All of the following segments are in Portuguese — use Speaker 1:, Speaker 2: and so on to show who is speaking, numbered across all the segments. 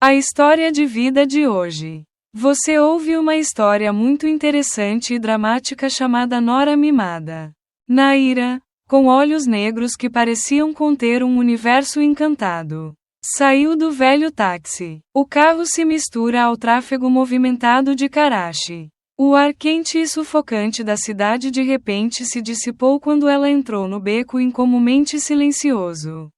Speaker 1: A história de vida de hoje. Você ouve uma história muito interessante e dramática chamada Nora Mimada. Naira, com olhos negros que pareciam conter um universo encantado, saiu do velho táxi. O carro se mistura ao tráfego movimentado de Karachi. O ar quente e sufocante da cidade de repente se dissipou quando ela entrou no beco incomumente silencioso.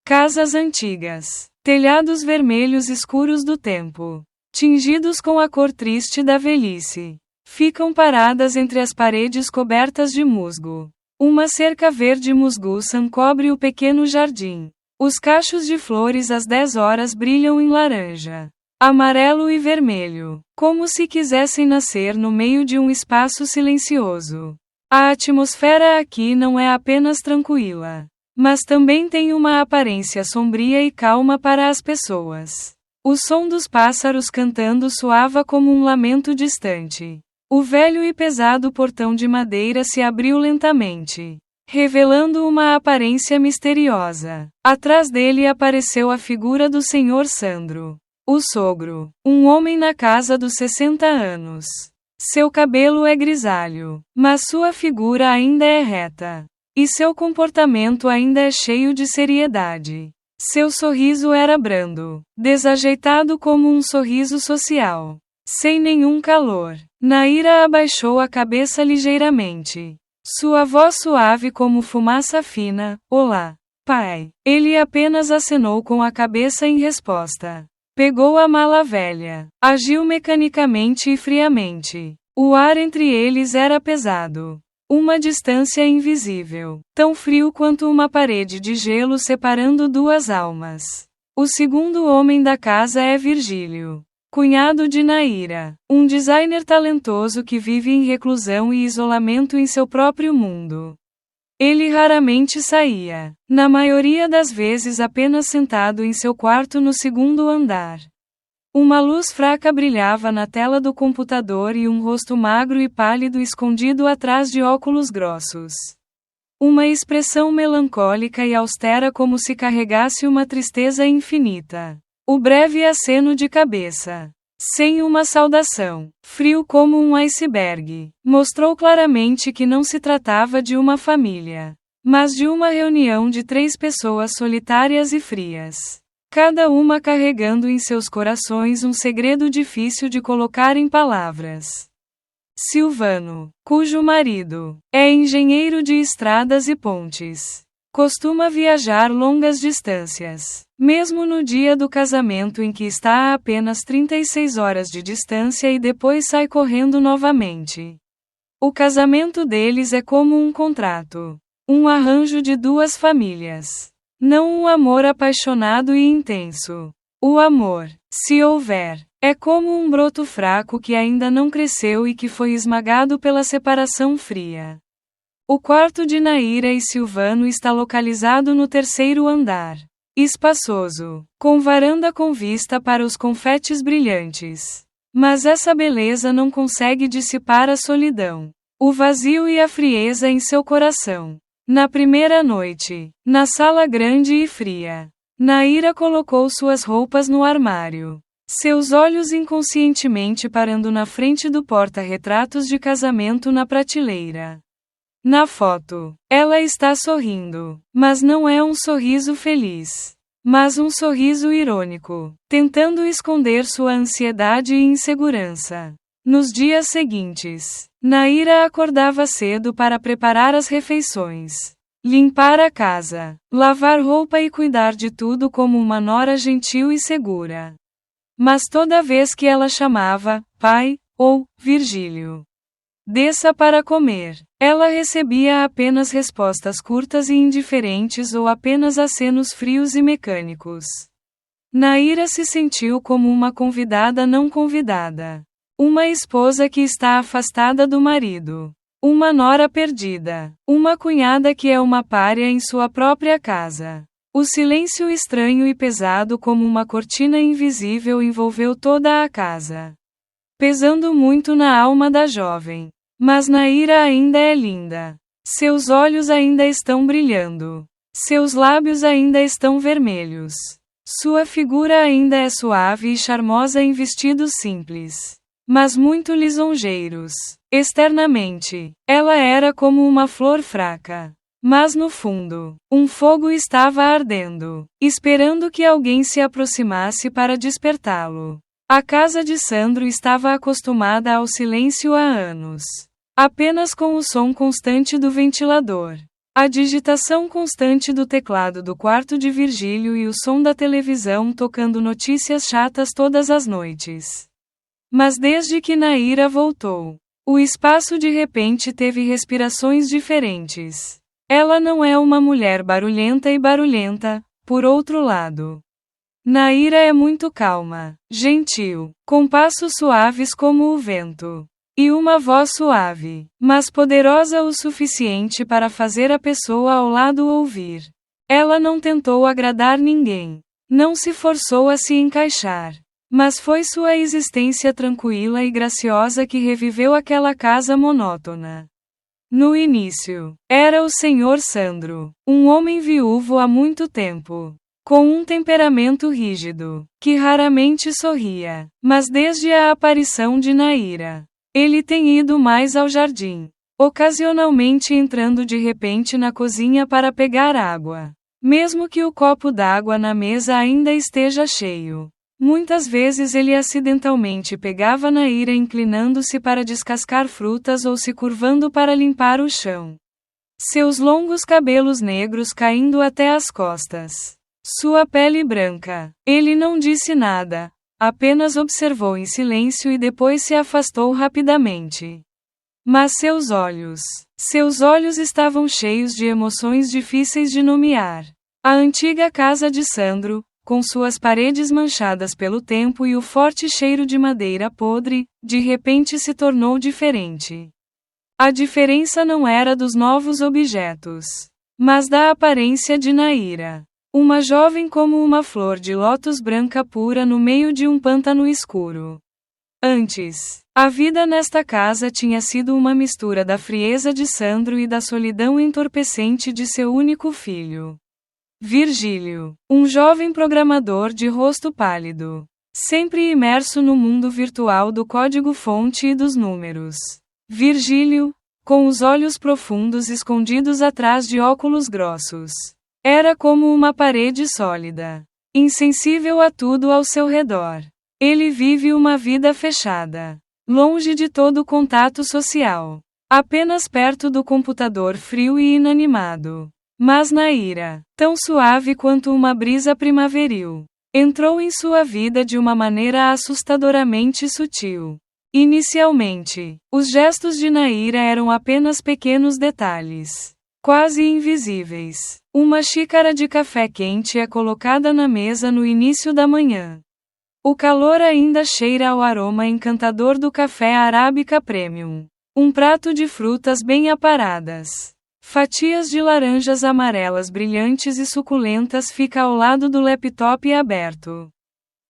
Speaker 1: Casas antigas, telhados vermelhos escuros do tempo, tingidos com a cor triste da velhice, ficam paradas entre as paredes cobertas de musgo. Uma cerca verde musguça cobre o pequeno jardim. Os cachos de flores às 10 horas brilham em laranja, amarelo e vermelho, como se quisessem nascer no meio de um espaço silencioso. A atmosfera aqui não é apenas tranquila, mas também tem uma aparência sombria e calma para as pessoas. O som dos pássaros cantando soava como um lamento distante. O velho e pesado portão de madeira se abriu lentamente, revelando uma aparência misteriosa. Atrás dele apareceu a figura do Senhor Sandro, o sogro, um homem na casa dos 60 anos. Seu cabelo é grisalho, mas sua figura ainda é reta. E seu comportamento ainda é cheio de seriedade. Seu sorriso era brando, desajeitado como um sorriso social, sem nenhum calor. Naira abaixou a cabeça ligeiramente. Sua voz suave como fumaça fina: "Olá, pai." Ele apenas acenou com a cabeça em resposta. Pegou a mala velha. Agiu mecanicamente e friamente. O ar entre eles era pesado. Uma distância invisível, tão frio quanto uma parede de gelo separando duas almas. O segundo homem da casa é Virgílio, cunhado de Naira, um designer talentoso que vive em reclusão e isolamento em seu próprio mundo. Ele raramente saía, na maioria das vezes apenas sentado em seu quarto no segundo andar. Uma luz fraca brilhava na tela do computador e um rosto magro e pálido escondido atrás de óculos grossos. Uma expressão melancólica e austera como se carregasse uma tristeza infinita. O breve aceno de cabeça, sem uma saudação, frio como um iceberg, mostrou claramente que não se tratava de uma família, mas de uma reunião de 3 pessoas solitárias e frias. Cada uma carregando em seus corações um segredo difícil de colocar em palavras. Silvano, cujo marido é engenheiro de estradas e pontes, costuma viajar longas distâncias, mesmo no dia do casamento em que está a apenas 36 horas de distância e depois sai correndo novamente. O casamento deles é como um contrato, um arranjo de 2 famílias. Não um amor apaixonado e intenso. O amor, se houver, é como um broto fraco que ainda não cresceu e que foi esmagado pela separação fria. O quarto de Naira e Silvano está localizado no 3º andar. Espaçoso, com varanda com vista para os confetes brilhantes. Mas essa beleza não consegue dissipar a solidão, o vazio e a frieza em seu coração. Na primeira noite, na sala grande e fria, Naira colocou suas roupas no armário. Seus olhos inconscientemente parando na frente do porta-retratos de casamento na prateleira. Na foto, ela está sorrindo, mas não é um sorriso feliz, mas um sorriso irônico, tentando esconder sua ansiedade e insegurança. Nos dias seguintes, Naira acordava cedo para preparar as refeições, limpar a casa, lavar roupa e cuidar de tudo como uma nora gentil e segura. Mas toda vez que ela chamava "pai" ou "Virgílio, desça para comer", ela recebia apenas respostas curtas e indiferentes ou apenas acenos frios e mecânicos. Naira se sentiu como uma convidada não convidada. Uma esposa que está afastada do marido. Uma nora perdida. Uma cunhada que é uma pária em sua própria casa. O silêncio estranho e pesado como uma cortina invisível envolveu toda a casa, pesando muito na alma da jovem. Mas Naira ainda é linda. Seus olhos ainda estão brilhando. Seus lábios ainda estão vermelhos. Sua figura ainda é suave e charmosa em vestidos simples, mas muito lisonjeiros. Externamente, ela era como uma flor fraca. Mas no fundo, um fogo estava ardendo, esperando que alguém se aproximasse para despertá-lo. A casa de Sandro estava acostumada ao silêncio há anos. Apenas com o som constante do ventilador, a digitação constante do teclado do quarto de Virgílio e o som da televisão tocando notícias chatas todas as noites. Mas desde que Naira voltou, o espaço de repente teve respirações diferentes. Ela não é uma mulher barulhenta, por outro lado. Naira é muito calma, gentil, com passos suaves como o vento. E uma voz suave, mas poderosa o suficiente para fazer a pessoa ao lado ouvir. Ela não tentou agradar ninguém. Não se forçou a se encaixar. Mas foi sua existência tranquila e graciosa que reviveu aquela casa monótona. No início, era o Senhor Sandro, um homem viúvo há muito tempo, com um temperamento rígido, que raramente sorria. Mas desde a aparição de Naira, ele tem ido mais ao jardim, ocasionalmente entrando de repente na cozinha para pegar água, mesmo que o copo d'água na mesa ainda esteja cheio. Muitas vezes ele acidentalmente pegava Naira inclinando-se para descascar frutas ou se curvando para limpar o chão. Seus longos cabelos negros caindo até as costas. Sua pele branca. Ele não disse nada, apenas observou em silêncio e depois se afastou rapidamente. Mas seus olhos estavam cheios de emoções difíceis de nomear. A antiga casa de Sandro, com suas paredes manchadas pelo tempo e o forte cheiro de madeira podre, de repente se tornou diferente. A diferença não era dos novos objetos, mas da aparência de Naira. Uma jovem como uma flor de lótus branca pura no meio de um pântano escuro. Antes, a vida nesta casa tinha sido uma mistura da frieza de Sandro e da solidão entorpecente de seu único filho. Virgílio, um jovem programador de rosto pálido, sempre imerso no mundo virtual do código-fonte e dos números. Virgílio, com os olhos profundos escondidos atrás de óculos grossos, era como uma parede sólida, insensível a tudo ao seu redor. Ele vive uma vida fechada, longe de todo contato social, apenas perto do computador frio e inanimado. Mas Naira, tão suave quanto uma brisa primaveril, entrou em sua vida de uma maneira assustadoramente sutil. Inicialmente, os gestos de Naira eram apenas pequenos detalhes, quase invisíveis. Uma xícara de café quente é colocada na mesa no início da manhã. O calor ainda cheira ao aroma encantador do café arábica premium. Um prato de frutas bem aparadas. Fatias de laranjas amarelas brilhantes e suculentas fica ao lado do laptop aberto.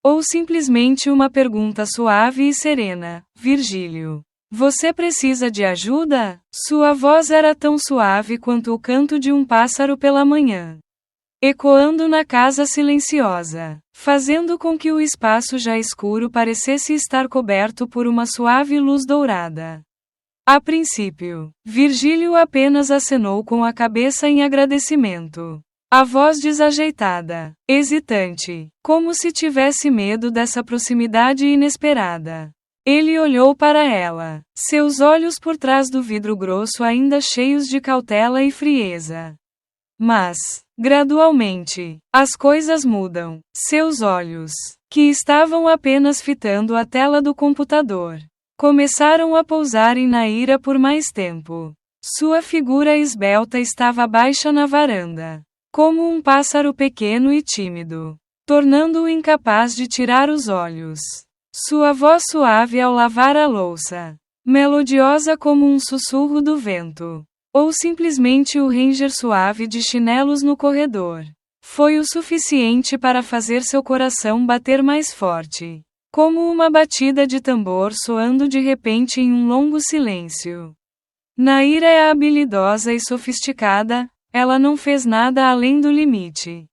Speaker 1: Ou simplesmente uma pergunta suave e serena: Virgílio, você precisa de ajuda? Sua voz era tão suave quanto o canto de um pássaro pela manhã, ecoando na casa silenciosa, fazendo com que o espaço já escuro parecesse estar coberto por uma suave luz dourada. A princípio, Virgílio apenas acenou com a cabeça em agradecimento. A voz desajeitada, hesitante, como se tivesse medo dessa proximidade inesperada. Ele olhou para ela, seus olhos por trás do vidro grosso ainda cheios de cautela e frieza. Mas, gradualmente, as coisas mudam. Seus olhos, que estavam apenas fitando a tela do computador, começaram a pousar em Naira por mais tempo. Sua figura esbelta estava baixa na varanda, como um pássaro pequeno e tímido, tornando-o incapaz de tirar os olhos. Sua voz suave ao lavar a louça, melodiosa como um sussurro do vento, ou simplesmente o ranger suave de chinelos no corredor, foi o suficiente para fazer seu coração bater mais forte. Como uma batida de tambor soando de repente em um longo silêncio. Naira é habilidosa e sofisticada, ela não fez nada além do limite.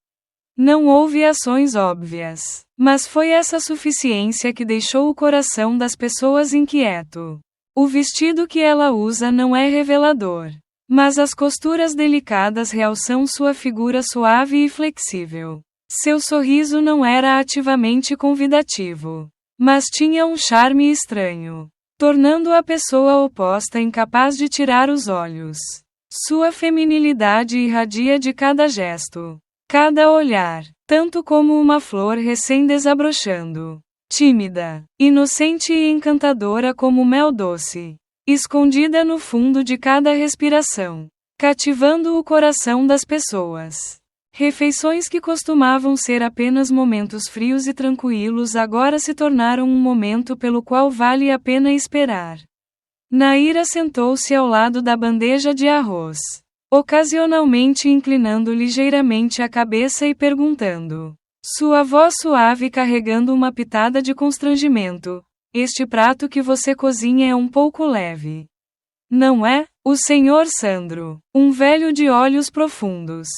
Speaker 1: Não houve ações óbvias, mas foi essa suficiência que deixou o coração das pessoas inquieto. O vestido que ela usa não é revelador, mas as costuras delicadas realçam sua figura suave e flexível. Seu sorriso não era ativamente convidativo, mas tinha um charme estranho, tornando a pessoa oposta incapaz de tirar os olhos. Sua feminilidade irradia de cada gesto, cada olhar, tanto como uma flor recém-desabrochando. Tímida, inocente e encantadora como mel doce, escondida no fundo de cada respiração, cativando o coração das pessoas. Refeições que costumavam ser apenas momentos frios e tranquilos agora se tornaram um momento pelo qual vale a pena esperar. Naira sentou-se ao lado da bandeja de arroz, ocasionalmente inclinando ligeiramente a cabeça e perguntando. Sua voz suave carregando uma pitada de constrangimento. Este prato que você cozinha é um pouco leve. Não é? O senhor Sandro, um velho de olhos profundos,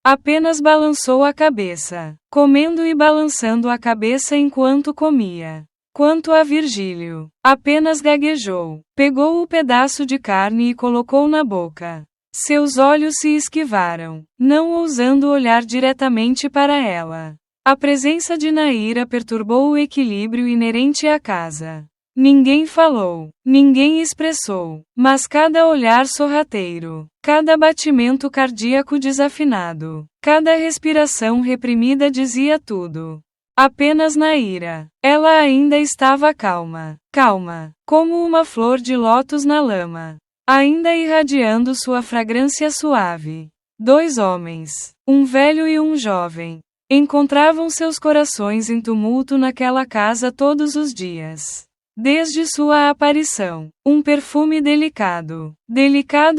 Speaker 1: apenas balançou a cabeça, comendo e balançando a cabeça enquanto comia. Quanto a Virgílio, apenas gaguejou, pegou o pedaço de carne e colocou na boca. Seus olhos se esquivaram, não ousando olhar diretamente para ela. A presença de Naira perturbou o equilíbrio inerente à casa. Ninguém falou, ninguém expressou, mas cada olhar sorrateiro, cada batimento cardíaco desafinado, cada respiração reprimida dizia tudo. Apenas Naira. Ela ainda estava calma, como uma flor de lótus na lama, ainda irradiando sua fragrância suave. 2 homens, um velho e um jovem, encontravam seus corações em tumulto naquela casa todos os dias. Desde sua aparição, um perfume delicado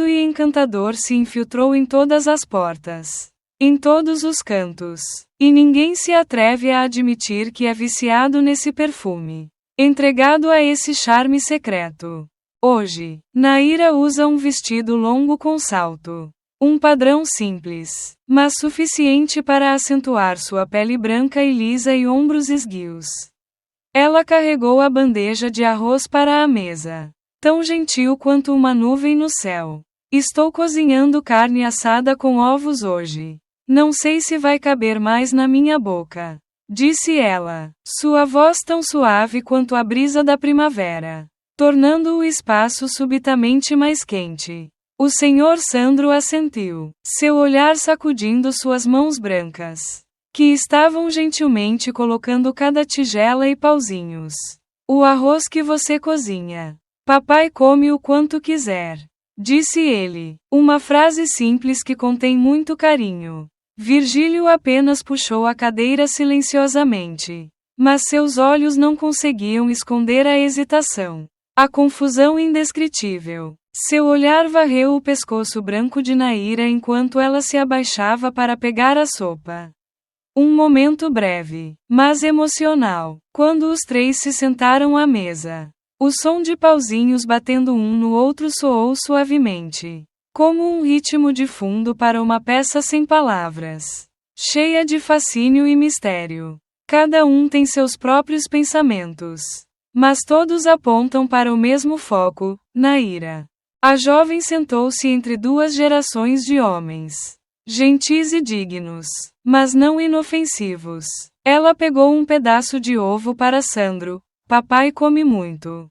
Speaker 1: e encantador se infiltrou em todas as portas, em todos os cantos, e ninguém se atreve a admitir que é viciado nesse perfume, entregado a esse charme secreto. Hoje, Naira usa um vestido longo com salto. Um padrão simples, mas suficiente para acentuar sua pele branca e lisa e ombros esguios. Ela carregou a bandeja de arroz para a mesa, tão gentil quanto uma nuvem no céu. Estou cozinhando carne assada com ovos hoje. Não sei se vai caber mais na minha boca, disse ela, sua voz tão suave quanto a brisa da primavera, tornando o espaço subitamente mais quente. O senhor Sandro assentiu, seu olhar sacudindo suas mãos brancas, que estavam gentilmente colocando cada tigela e pauzinhos. O arroz que você cozinha. Papai come o quanto quiser, disse ele, uma frase simples que contém muito carinho. Virgílio apenas puxou a cadeira silenciosamente, mas seus olhos não conseguiam esconder a hesitação, a confusão indescritível. Seu olhar varreu o pescoço branco de Naira enquanto ela se abaixava para pegar a sopa. Um momento breve, mas emocional, quando os 3 se sentaram à mesa. O som de pauzinhos batendo um no outro soou suavemente, como um ritmo de fundo para uma peça sem palavras, cheia de fascínio e mistério. Cada um tem seus próprios pensamentos, mas todos apontam para o mesmo foco, Naira. A jovem sentou-se entre 2 gerações de homens, gentis e dignos, mas não inofensivos. Ela pegou um pedaço de ovo para Sandro. Papai come muito.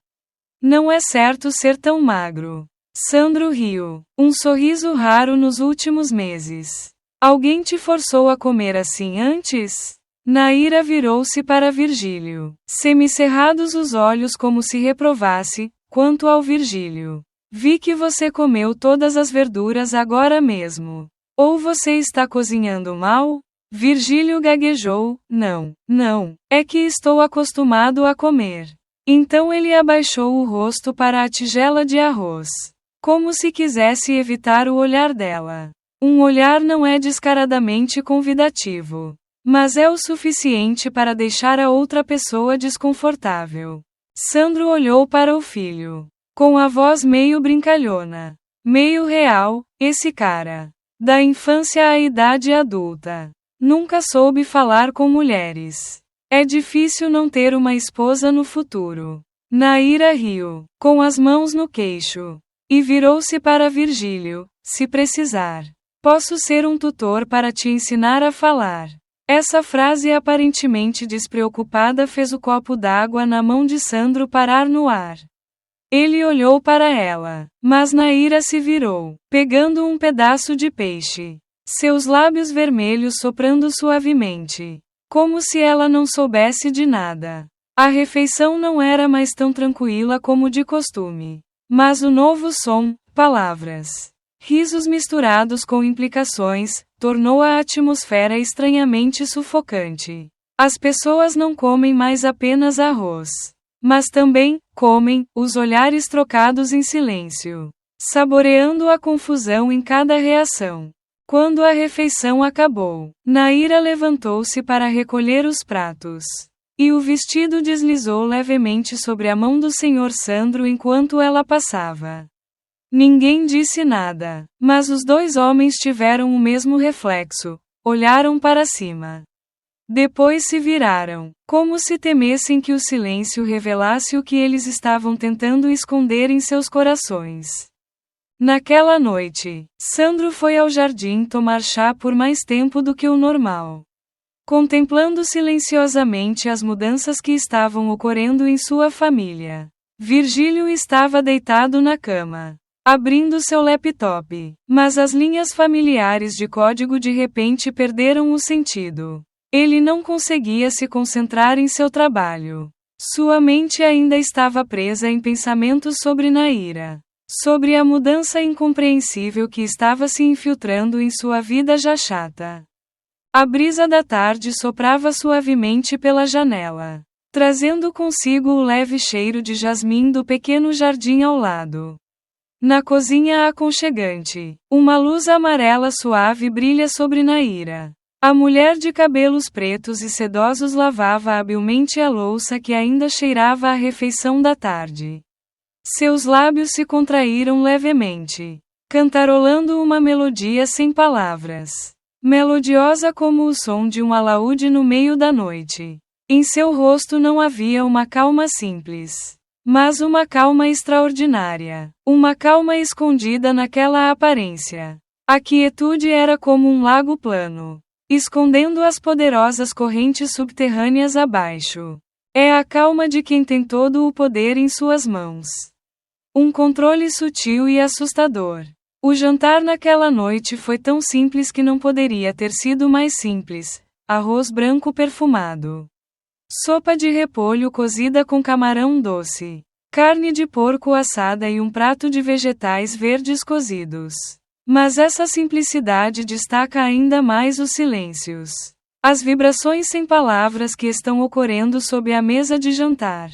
Speaker 1: Não é certo ser tão magro. Sandro riu, um sorriso raro nos últimos meses. Alguém te forçou a comer assim antes? Naira virou-se para Virgílio, semicerrados os olhos como se reprovasse. Quanto ao Virgílio, vi que você comeu todas as verduras agora mesmo. Ou você está cozinhando mal? Virgílio gaguejou. Não, é que estou acostumado a comer. Então ele abaixou o rosto para a tigela de arroz, como se quisesse evitar o olhar dela. Um olhar não é descaradamente convidativo, mas é o suficiente para deixar a outra pessoa desconfortável. Sandro olhou para o filho, com a voz meio brincalhona, meio real. Esse cara, da infância à idade adulta, Nunca soube falar com mulheres. É difícil não ter uma esposa no futuro. Naira riu, com as mãos no queixo, e virou-se para Virgílio: se precisar, posso ser um tutor para te ensinar a falar. Essa frase aparentemente despreocupada fez o copo d'água na mão de Sandro parar no ar. Ele olhou para ela, mas Naira se virou, pegando um pedaço de peixe. Seus lábios vermelhos soprando suavemente, como se ela não soubesse de nada. A refeição não era mais tão tranquila como de costume. Mas o novo som, palavras, risos misturados com implicações, tornou a atmosfera estranhamente sufocante. As pessoas não comem mais apenas arroz, mas também comem, os olhares trocados em silêncio, saboreando a confusão em cada reação. Quando a refeição acabou, Naira levantou-se para recolher os pratos. E o vestido deslizou levemente sobre a mão do Sr. Sandro enquanto ela passava. Ninguém disse nada, mas os dois homens tiveram o mesmo reflexo, olharam para cima. Depois se viraram, como se temessem que o silêncio revelasse o que eles estavam tentando esconder em seus corações. Naquela noite, Sandro foi ao jardim tomar chá por mais tempo do que o normal. Contemplando silenciosamente as mudanças que estavam ocorrendo em sua família. Virgílio estava deitado na cama, abrindo seu laptop, mas as linhas familiares de código de repente perderam o sentido. Ele não conseguia se concentrar em seu trabalho. Sua mente ainda estava presa em pensamentos sobre Naira, sobre a mudança incompreensível que estava se infiltrando em sua vida já chata. A brisa da tarde soprava suavemente pela janela, trazendo consigo o leve cheiro de jasmim do pequeno jardim ao lado. Na cozinha aconchegante, uma luz amarela suave brilha sobre Naira. A mulher de cabelos pretos e sedosos lavava habilmente a louça que ainda cheirava a refeição da tarde. Seus lábios se contraíram levemente, cantarolando uma melodia sem palavras. Melodiosa como o som de um alaúde no meio da noite. Em seu rosto não havia uma calma simples, mas uma calma extraordinária. Uma calma escondida naquela aparência. A quietude era como um lago plano, escondendo as poderosas correntes subterrâneas abaixo. É a calma de quem tem todo o poder em suas mãos. Um controle sutil e assustador. O jantar naquela noite foi tão simples que não poderia ter sido mais simples. Arroz branco perfumado. Sopa de repolho cozida com camarão doce. Carne de porco assada e um prato de vegetais verdes cozidos. Mas essa simplicidade destaca ainda mais os silêncios. As vibrações sem palavras que estão ocorrendo sob a mesa de jantar.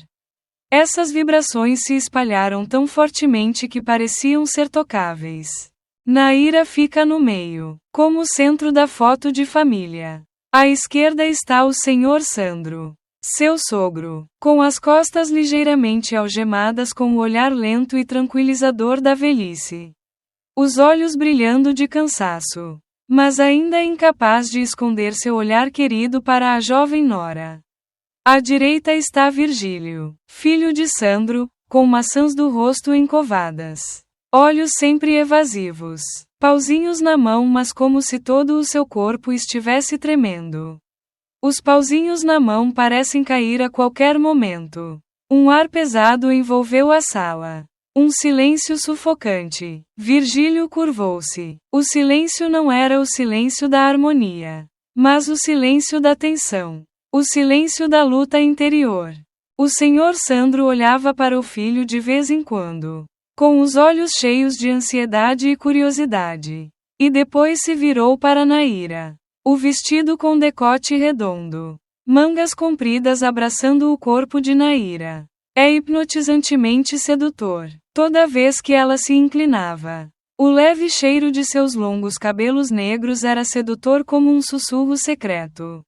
Speaker 1: Essas vibrações se espalharam tão fortemente que pareciam ser tocáveis. Naira fica no meio, como o centro da foto de família. À esquerda está o Sr. Sandro, seu sogro, com as costas ligeiramente algemadas com o olhar lento e tranquilizador da velhice. Os olhos brilhando de cansaço, mas ainda incapaz de esconder seu olhar querido para a jovem nora. À direita está Virgílio, filho de Sandro, com maçãs do rosto encovadas. Olhos sempre evasivos. Pauzinhos na mão, mas como se todo o seu corpo estivesse tremendo. Os pauzinhos na mão parecem cair a qualquer momento. Um ar pesado envolveu a sala. Um silêncio sufocante. Virgílio curvou-se. O silêncio não era o silêncio da harmonia, mas o silêncio da tensão. O silêncio da luta interior. O Sr. Sandro olhava para o filho de vez em quando, com os olhos cheios de ansiedade e curiosidade. E depois se virou para Naira. O vestido com decote redondo. Mangas compridas abraçando o corpo de Naira. É hipnotizantemente sedutor. Toda vez que ela se inclinava. O leve cheiro de seus longos cabelos negros era sedutor como um sussurro secreto,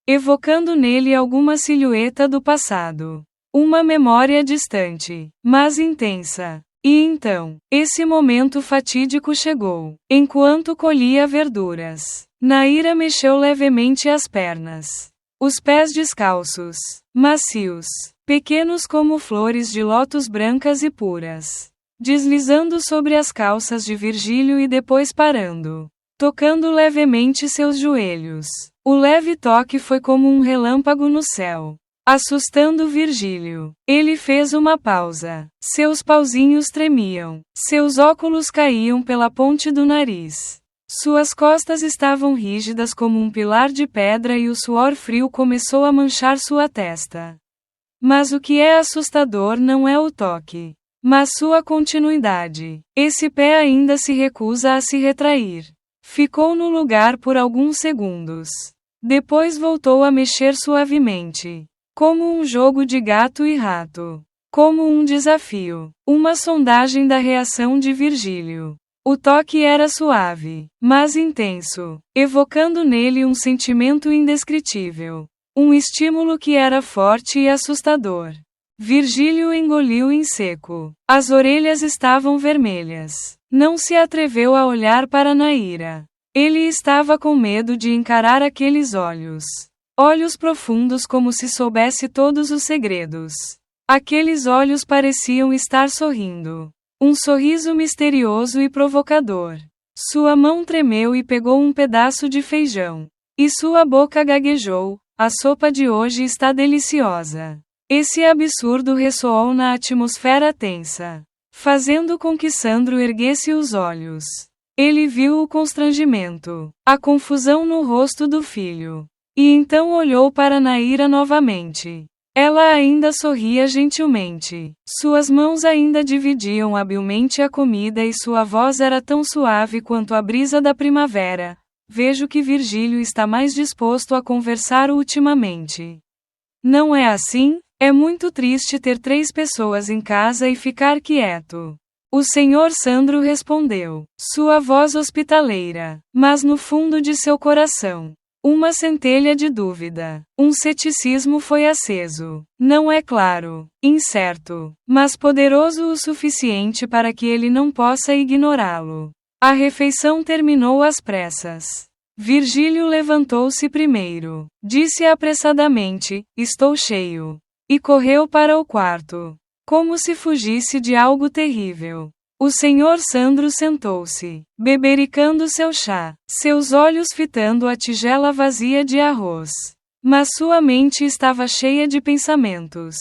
Speaker 1: evocando nele alguma silhueta do passado. Uma memória distante, mas intensa. E então, esse momento fatídico chegou. Enquanto colhia verduras, Naira mexeu levemente as pernas. Os pés descalços, macios, pequenos como flores de lótus brancas e puras, deslizando sobre as calças de Virgílio e depois parando, tocando levemente seus joelhos. O leve toque foi como um relâmpago no céu, assustando Virgílio. Ele fez uma pausa. Seus pauzinhos tremiam. Seus óculos caíam pela ponte do nariz. Suas costas estavam rígidas como um pilar de pedra e o suor frio começou a manchar sua testa. Mas o que é assustador não é o toque, mas sua continuidade. Esse pé ainda se recusa a se retrair. Ficou no lugar por alguns segundos. Depois voltou a mexer suavemente, como um jogo de gato e rato, como um desafio, uma sondagem da reação de Virgílio. O toque era suave, mas intenso, evocando nele um sentimento indescritível. Um estímulo que era forte e assustador. Virgílio engoliu em seco. As orelhas estavam vermelhas. Não se atreveu a olhar para Naira. Ele estava com medo de encarar aqueles olhos. Olhos profundos como se soubesse todos os segredos. Aqueles olhos pareciam estar sorrindo. Um sorriso misterioso e provocador. Sua mão tremeu e pegou um pedaço de feijão. E sua boca gaguejou. A sopa de hoje está deliciosa. Esse absurdo ressoou na atmosfera tensa, fazendo com que Sandro erguesse os olhos. Ele viu o constrangimento, a confusão no rosto do filho. E então olhou para Naira novamente. Ela ainda sorria gentilmente. Suas mãos ainda dividiam habilmente a comida e sua voz era tão suave quanto a brisa da primavera. Vejo que Virgílio está mais disposto a conversar ultimamente. Não é assim? É muito triste ter 3 pessoas em casa e ficar quieto. O senhor Sandro respondeu, sua voz hospitaleira, mas no fundo de seu coração, uma centelha de dúvida. Um ceticismo foi aceso. Não é claro, incerto, mas poderoso o suficiente para que ele não possa ignorá-lo. A refeição terminou às pressas. Virgílio levantou-se primeiro. Disse apressadamente, estou cheio. E correu para o quarto. Como se fugisse de algo terrível. O senhor Sandro sentou-se, bebericando seu chá, seus olhos fitando a tigela vazia de arroz. Mas sua mente estava cheia de pensamentos.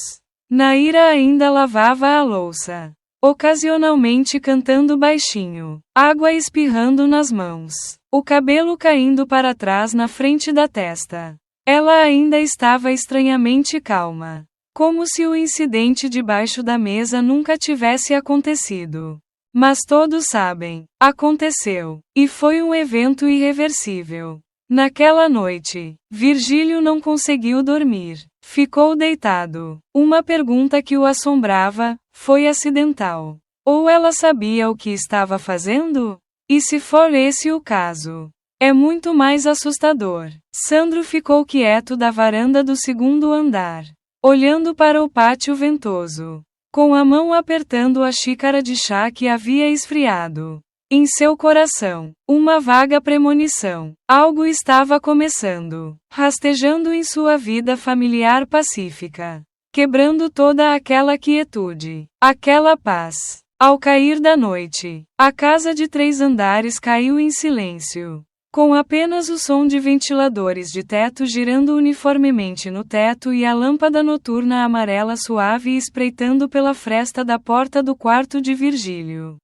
Speaker 1: Naira ainda lavava a louça, ocasionalmente cantando baixinho, água espirrando nas mãos, o cabelo caindo para trás na frente da testa. Ela ainda estava estranhamente calma, como se o incidente debaixo da mesa nunca tivesse acontecido. Mas todos sabem, aconteceu, e foi um evento irreversível. Naquela noite, Virgílio não conseguiu dormir. Ficou deitado. Uma pergunta que o assombrava, foi acidental? Ou ela sabia o que estava fazendo? E se for esse o caso? É muito mais assustador. Sandro ficou quieto da varanda do segundo andar, olhando para o pátio ventoso, com a mão apertando a xícara de chá que havia esfriado. Em seu coração, uma vaga premonição. Algo estava começando, rastejando em sua vida familiar pacífica, quebrando toda aquela quietude, aquela paz. Ao cair da noite, a casa de 3 andares caiu em silêncio, com apenas o som de ventiladores de teto girando uniformemente no teto e a lâmpada noturna amarela suave espreitando pela fresta da porta do quarto de Virgílio,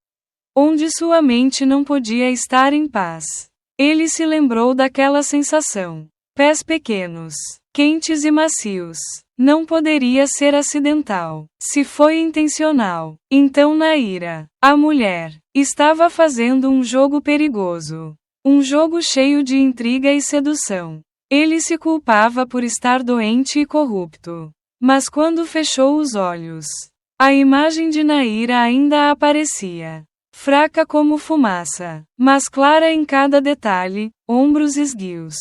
Speaker 1: onde sua mente não podia estar em paz. Ele se lembrou daquela sensação. Pés pequenos, quentes e macios. Não poderia ser acidental. Se foi intencional, então Naira, a mulher, estava fazendo um jogo perigoso. Um jogo cheio de intriga e sedução. Ele se culpava por estar doente e corrupto. Mas quando fechou os olhos, a imagem de Naira ainda aparecia. Fraca como fumaça, mas clara em cada detalhe, ombros esguios,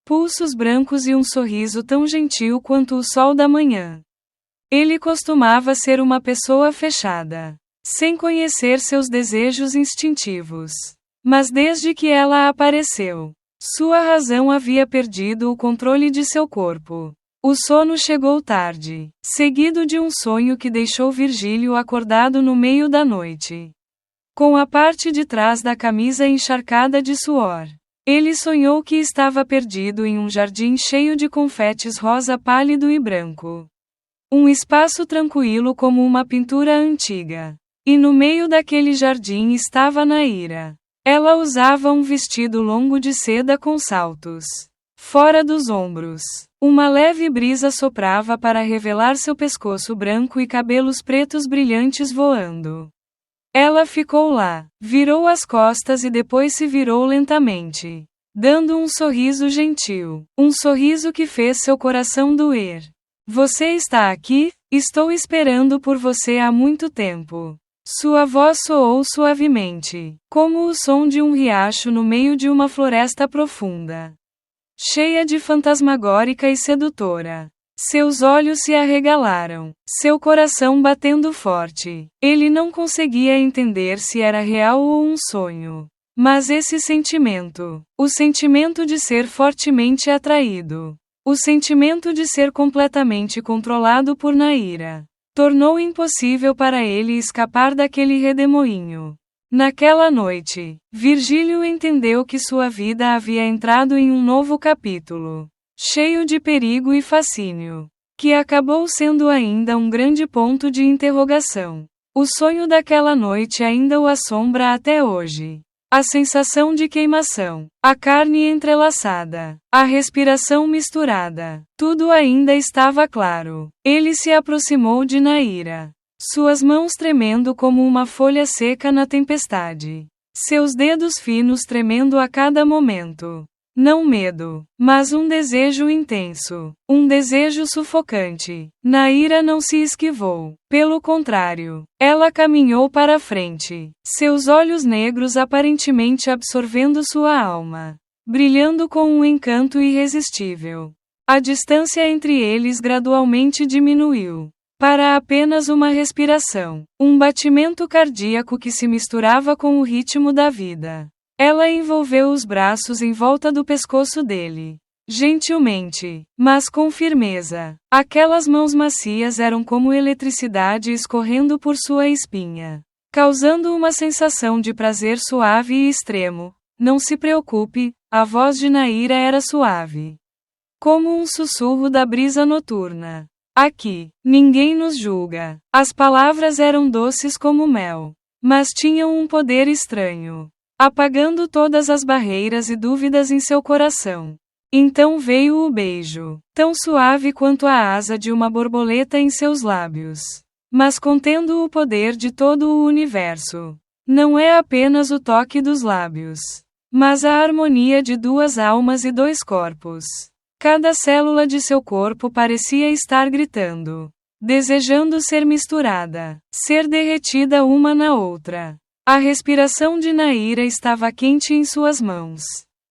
Speaker 1: pulsos brancos e um sorriso tão gentil quanto o sol da manhã. Ele costumava ser uma pessoa fechada, sem conhecer seus desejos instintivos. Mas desde que ela apareceu, Sua razão havia perdido o controle de seu corpo. O sono chegou tarde, seguido de um sonho que deixou Virgílio acordado no meio da noite, com a parte de trás da camisa encharcada de suor. Ele sonhou que estava perdido em um jardim cheio de confetes rosa pálido e branco. Um espaço tranquilo como uma pintura antiga. E no meio daquele jardim estava Naira. Ela usava um vestido longo de seda com saltos fora dos ombros. Uma leve brisa soprava para revelar seu pescoço branco e cabelos pretos brilhantes voando. Ela ficou lá, virou as costas e depois se virou lentamente, dando um sorriso gentil, um sorriso que fez seu coração doer. Você está aqui? Estou esperando por você há muito tempo. Sua voz soou suavemente, como o som de um riacho no meio de uma floresta profunda, cheia de fantasmagórica e sedutora. Seus olhos se arregalaram, seu coração batendo forte. Ele não conseguia entender se era real ou um sonho. Mas esse sentimento, o sentimento de ser fortemente atraído, o sentimento de ser completamente controlado por Naira, tornou impossível para ele escapar daquele redemoinho. Naquela noite, Virgílio entendeu que sua vida havia entrado em um novo capítulo, cheio de perigo e fascínio, que acabou sendo ainda um grande ponto de interrogação. O sonho daquela noite ainda o assombra até hoje. A sensação de queimação, a carne entrelaçada, a respiração misturada, tudo ainda estava claro. Ele se aproximou de Naira, suas mãos tremendo como uma folha seca na tempestade, seus dedos finos tremendo a cada momento. Não medo, mas um desejo intenso, um desejo sufocante. Naira não se esquivou. Pelo contrário, ela caminhou para frente, seus olhos negros aparentemente absorvendo sua alma, brilhando com um encanto irresistível. A distância entre eles gradualmente diminuiu para apenas uma respiração, um batimento cardíaco que se misturava com o ritmo da vida. Ela envolveu os braços em volta do pescoço dele. Gentilmente, mas com firmeza. Aquelas mãos macias eram como eletricidade escorrendo por sua espinha, causando uma sensação de prazer suave e extremo. Não se preocupe, a voz de Naira era suave, como um sussurro da brisa noturna. Aqui, ninguém nos julga. As palavras eram doces como mel, mas tinham um poder estranho, apagando todas as barreiras e dúvidas em seu coração. Então veio o beijo, tão suave quanto a asa de uma borboleta em seus lábios, mas contendo o poder de todo o universo. Não é apenas o toque dos lábios, mas a harmonia de duas almas e dois corpos. Cada célula de seu corpo parecia estar gritando, desejando ser misturada, ser derretida uma na outra. A respiração de Naira estava quente em suas mãos.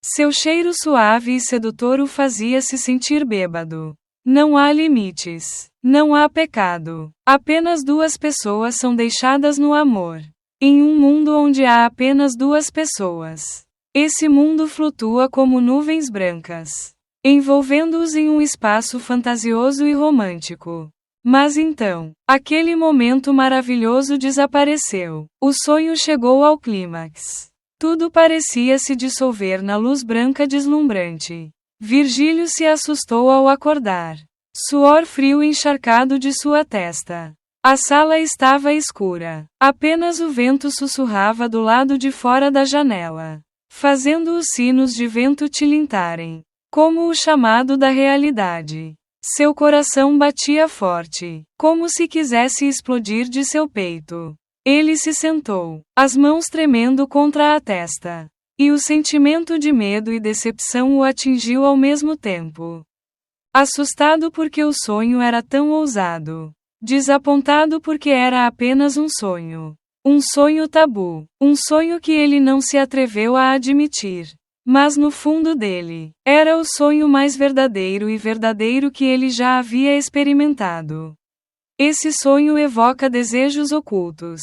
Speaker 1: Seu cheiro suave e sedutor o fazia se sentir bêbado. Não há limites. Não há pecado. Apenas duas pessoas são deixadas no amor. Em um mundo onde há apenas duas pessoas, esse mundo flutua como nuvens brancas, envolvendo-os em um espaço fantasioso e romântico. Mas então, aquele momento maravilhoso desapareceu. O sonho chegou ao clímax. Tudo parecia se dissolver na luz branca deslumbrante. Virgílio se assustou ao acordar. Suor frio encharcado de sua testa. A sala estava escura. Apenas o vento sussurrava do lado de fora da janela, fazendo os sinos de vento tilintarem, como o chamado da realidade. Seu coração batia forte, como se quisesse explodir de seu peito. Ele se sentou, as mãos tremendo contra a testa. E o sentimento de medo e decepção o atingiu ao mesmo tempo. Assustado porque o sonho era tão ousado. Desapontado porque era apenas um sonho. Um sonho tabu. Um sonho que ele não se atreveu a admitir. Mas no fundo dele, era o sonho mais verdadeiro que ele já havia experimentado. Esse sonho evoca desejos ocultos.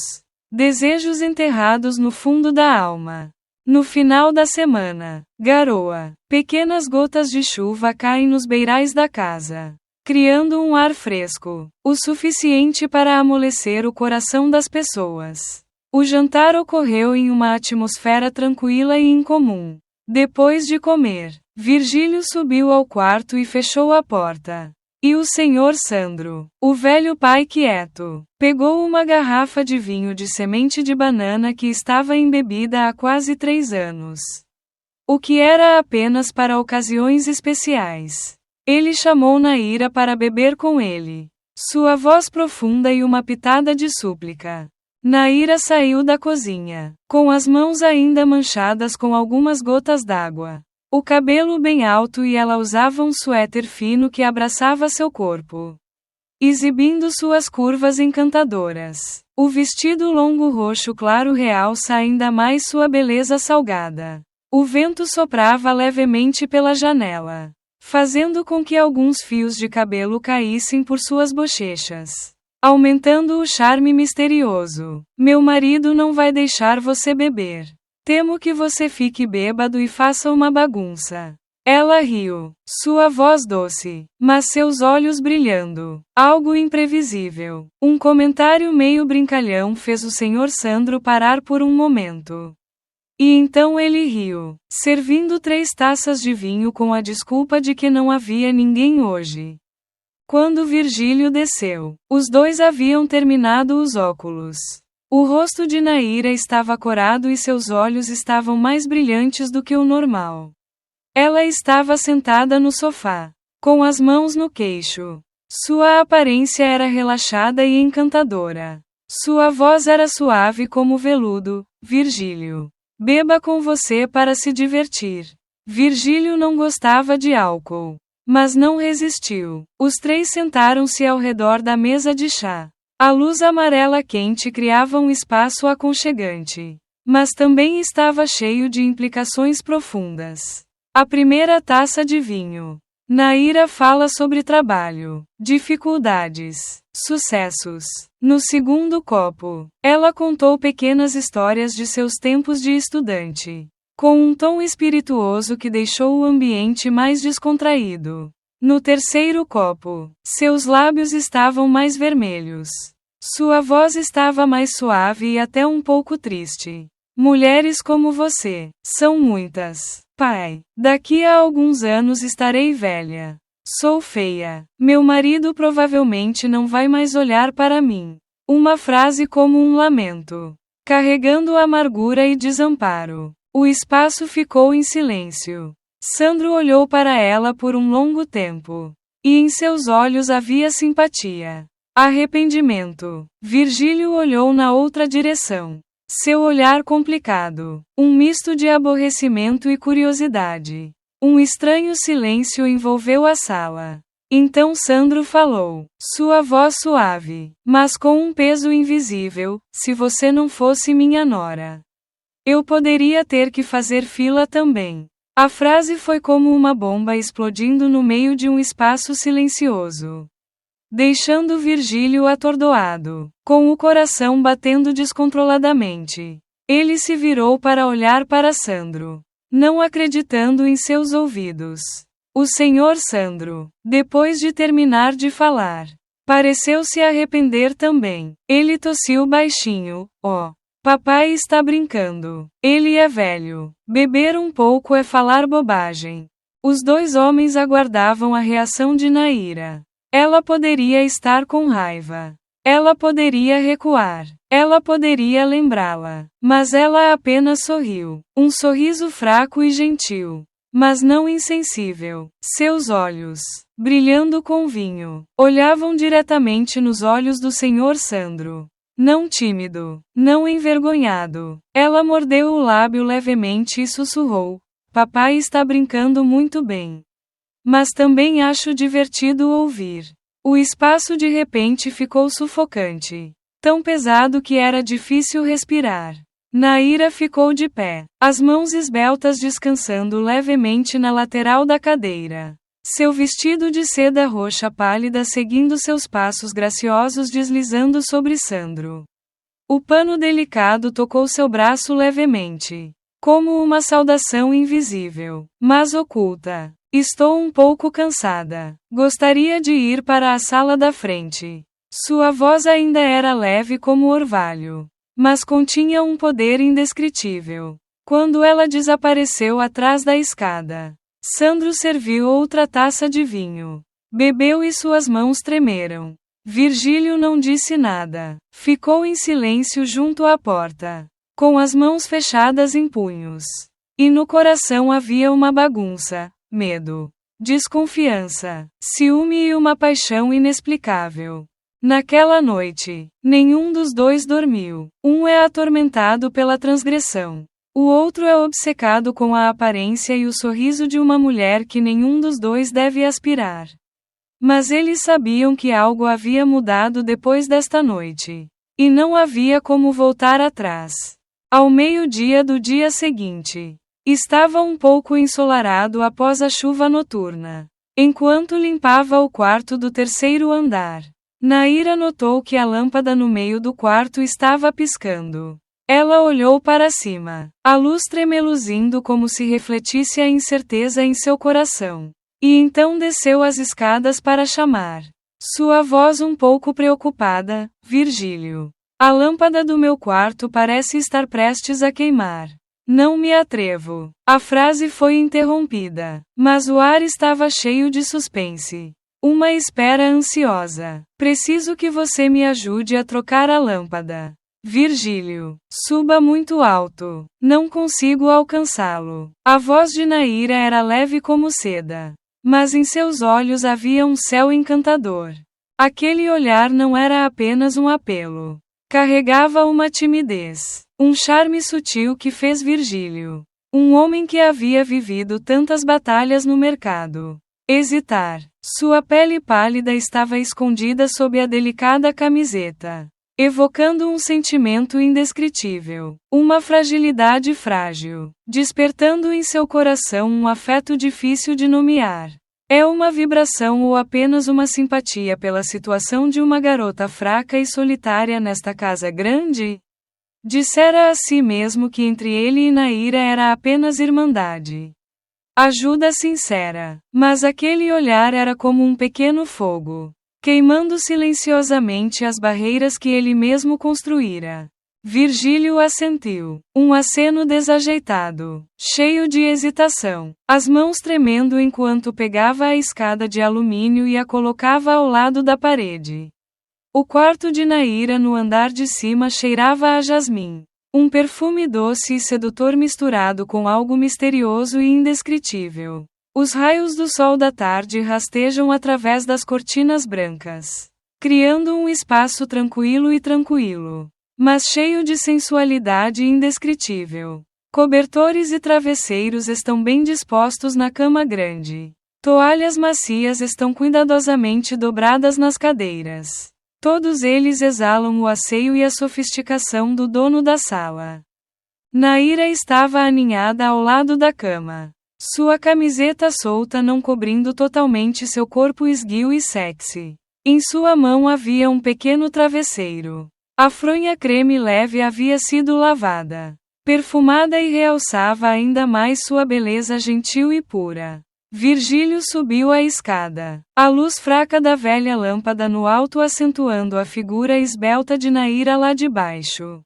Speaker 1: Desejos enterrados no fundo da alma. No final da semana, garoa. Pequenas gotas de chuva caem nos beirais da casa, criando um ar fresco, o suficiente para amolecer o coração das pessoas. O jantar ocorreu em uma atmosfera tranquila e incomum. Depois de comer, Virgílio subiu ao quarto e fechou a porta. E o senhor Sandro, o velho pai quieto, pegou uma garrafa de vinho de semente de banana que estava embebida há quase 3 anos. O que era apenas para ocasiões especiais. Ele chamou Naira para beber com ele. Sua voz profunda e uma pitada de súplica. Naira saiu da cozinha, com as mãos ainda manchadas com algumas gotas d'água. O cabelo bem alto e ela usava um suéter fino que abraçava seu corpo, exibindo suas curvas encantadoras. O vestido longo roxo claro realça ainda mais sua beleza salgada. O vento soprava levemente pela janela, fazendo com que alguns fios de cabelo caíssem por suas bochechas, aumentando o charme misterioso. Meu marido não vai deixar você beber. Temo que você fique bêbado e faça uma bagunça. Ela riu, sua voz doce, mas seus olhos brilhando. Algo imprevisível. Um comentário meio brincalhão fez o senhor Sandro parar por um momento. E então ele riu, servindo 3 taças de vinho com a desculpa de que não havia ninguém hoje. Quando Virgílio desceu, os dois haviam terminado os óculos. O rosto de Naira estava corado e seus olhos estavam mais brilhantes do que o normal. Ela estava sentada no sofá, com as mãos no queixo. Sua aparência era relaxada e encantadora. Sua voz era suave como veludo. Virgílio, beba com você para se divertir. Virgílio não gostava de álcool, mas não resistiu. Os 3 sentaram-se ao redor da mesa de chá. A luz amarela quente criava um espaço aconchegante, mas também estava cheio de implicações profundas. A primeira taça de vinho. Naira fala sobre trabalho, dificuldades, sucessos. No segundo copo, ela contou pequenas histórias de seus tempos de estudante, com um tom espirituoso que deixou o ambiente mais descontraído. No terceiro copo, seus lábios estavam mais vermelhos. Sua voz estava mais suave e até um pouco triste. Mulheres como você, são muitas. Pai, daqui a alguns anos estarei velha. Sou feia. Meu marido provavelmente não vai mais olhar para mim. Uma frase como um lamento, carregando amargura e desamparo. O espaço ficou em silêncio. Sandro olhou para ela por um longo tempo. E em seus olhos havia simpatia. Arrependimento. Virgílio olhou na outra direção. Seu olhar complicado. Um misto de aborrecimento e curiosidade. Um estranho silêncio envolveu a sala. Então Sandro falou, sua voz suave, mas com um peso invisível: se você não fosse minha nora, eu poderia ter que fazer fila também. A frase foi como uma bomba explodindo no meio de um espaço silencioso, deixando Virgílio atordoado, com o coração batendo descontroladamente. Ele se virou para olhar para Sandro, não acreditando em seus ouvidos. O senhor Sandro, depois de terminar de falar, pareceu se arrepender também. Ele tossiu baixinho. Oh, papai está brincando. Ele é velho. Beber um pouco é falar bobagem. Os 2 homens aguardavam a reação de Naira. Ela poderia estar com raiva. Ela poderia recuar. Ela poderia lembrá-la. Mas ela apenas sorriu. Um sorriso fraco e gentil, mas não insensível. Seus olhos, brilhando com vinho, olhavam diretamente nos olhos do senhor Sandro. Não tímido, não envergonhado. Ela mordeu o lábio levemente e sussurrou: papai está brincando muito bem. Mas também acho divertido ouvir. O espaço de repente ficou sufocante. Tão pesado que era difícil respirar. Naira ficou de pé, as mãos esbeltas descansando levemente na lateral da cadeira. Seu vestido de seda roxa pálida seguindo seus passos graciosos deslizando sobre Sandro. O pano delicado tocou seu braço levemente. como uma saudação invisível, mas oculta. Estou um pouco cansada. Gostaria de ir para a sala da frente. Sua voz ainda era leve como orvalho, mas continha um poder indescritível. Quando ela desapareceu atrás da escada, Sandro serviu outra taça de vinho. Bebeu e suas mãos tremeram. Virgílio não disse nada. Ficou em silêncio junto à porta, com as mãos fechadas em punhos. E no coração havia uma bagunça, medo, desconfiança, ciúme e uma paixão inexplicável. Naquela noite, nenhum dos dois dormiu. Um é atormentado pela transgressão. O outro é obcecado com a aparência e o sorriso de uma mulher que nenhum dos dois deve aspirar. Mas eles sabiam que algo havia mudado depois desta noite. E não havia como voltar atrás. Ao meio-dia do dia seguinte, estava um pouco ensolarado após a chuva noturna. Enquanto limpava o quarto do terceiro andar, Naira notou que a lâmpada no meio do quarto estava piscando. Ela olhou para cima, a luz tremeluzindo como se refletisse a incerteza em seu coração. E então desceu as escadas para chamar. Sua voz um pouco preocupada: Virgílio. A lâmpada do meu quarto parece estar prestes a queimar. Não me atrevo. A frase foi interrompida, mas o ar estava cheio de suspense. Uma espera ansiosa. Preciso que você me ajude a trocar a lâmpada. Virgílio. Suba muito alto. Não consigo alcançá-lo. A voz de Naira era leve como seda, mas em seus olhos havia um céu encantador. Aquele olhar não era apenas um apelo. Carregava uma timidez, um charme sutil que fez Virgílio, um homem que havia vivido tantas batalhas no mercado, hesitar. Sua pele pálida estava escondida sob a delicada camiseta, evocando um sentimento indescritível, uma fragilidade frágil, despertando em seu coração um afeto difícil de nomear. É uma vibração ou apenas uma simpatia pela situação de uma garota fraca e solitária nesta casa grande? Dissera a si mesmo que entre ele e Naira era apenas irmandade. Ajuda sincera. Mas aquele olhar era como um pequeno fogo, queimando silenciosamente as barreiras que ele mesmo construíra. Virgílio assentiu. Um aceno desajeitado, cheio de hesitação, as mãos tremendo enquanto pegava a escada de alumínio e a colocava ao lado da parede. O quarto de Naira no andar de cima cheirava a jasmim. Um perfume doce e sedutor misturado com algo misterioso e indescritível. Os raios do sol da tarde rastejam através das cortinas brancas, criando um espaço tranquilo, mas cheio de sensualidade indescritível. Cobertores e travesseiros estão bem dispostos na cama grande. Toalhas macias estão cuidadosamente dobradas nas cadeiras. Todos eles exalam o asseio e a sofisticação do dono da sala. Naira estava aninhada ao lado da cama, sua camiseta solta não cobrindo totalmente seu corpo esguio e sexy. Em sua mão havia um pequeno travesseiro. A fronha creme leve havia sido lavada, perfumada e realçava ainda mais sua beleza gentil e pura. Virgílio subiu a escada, a luz fraca da velha lâmpada no alto acentuando a figura esbelta de Naira lá de baixo.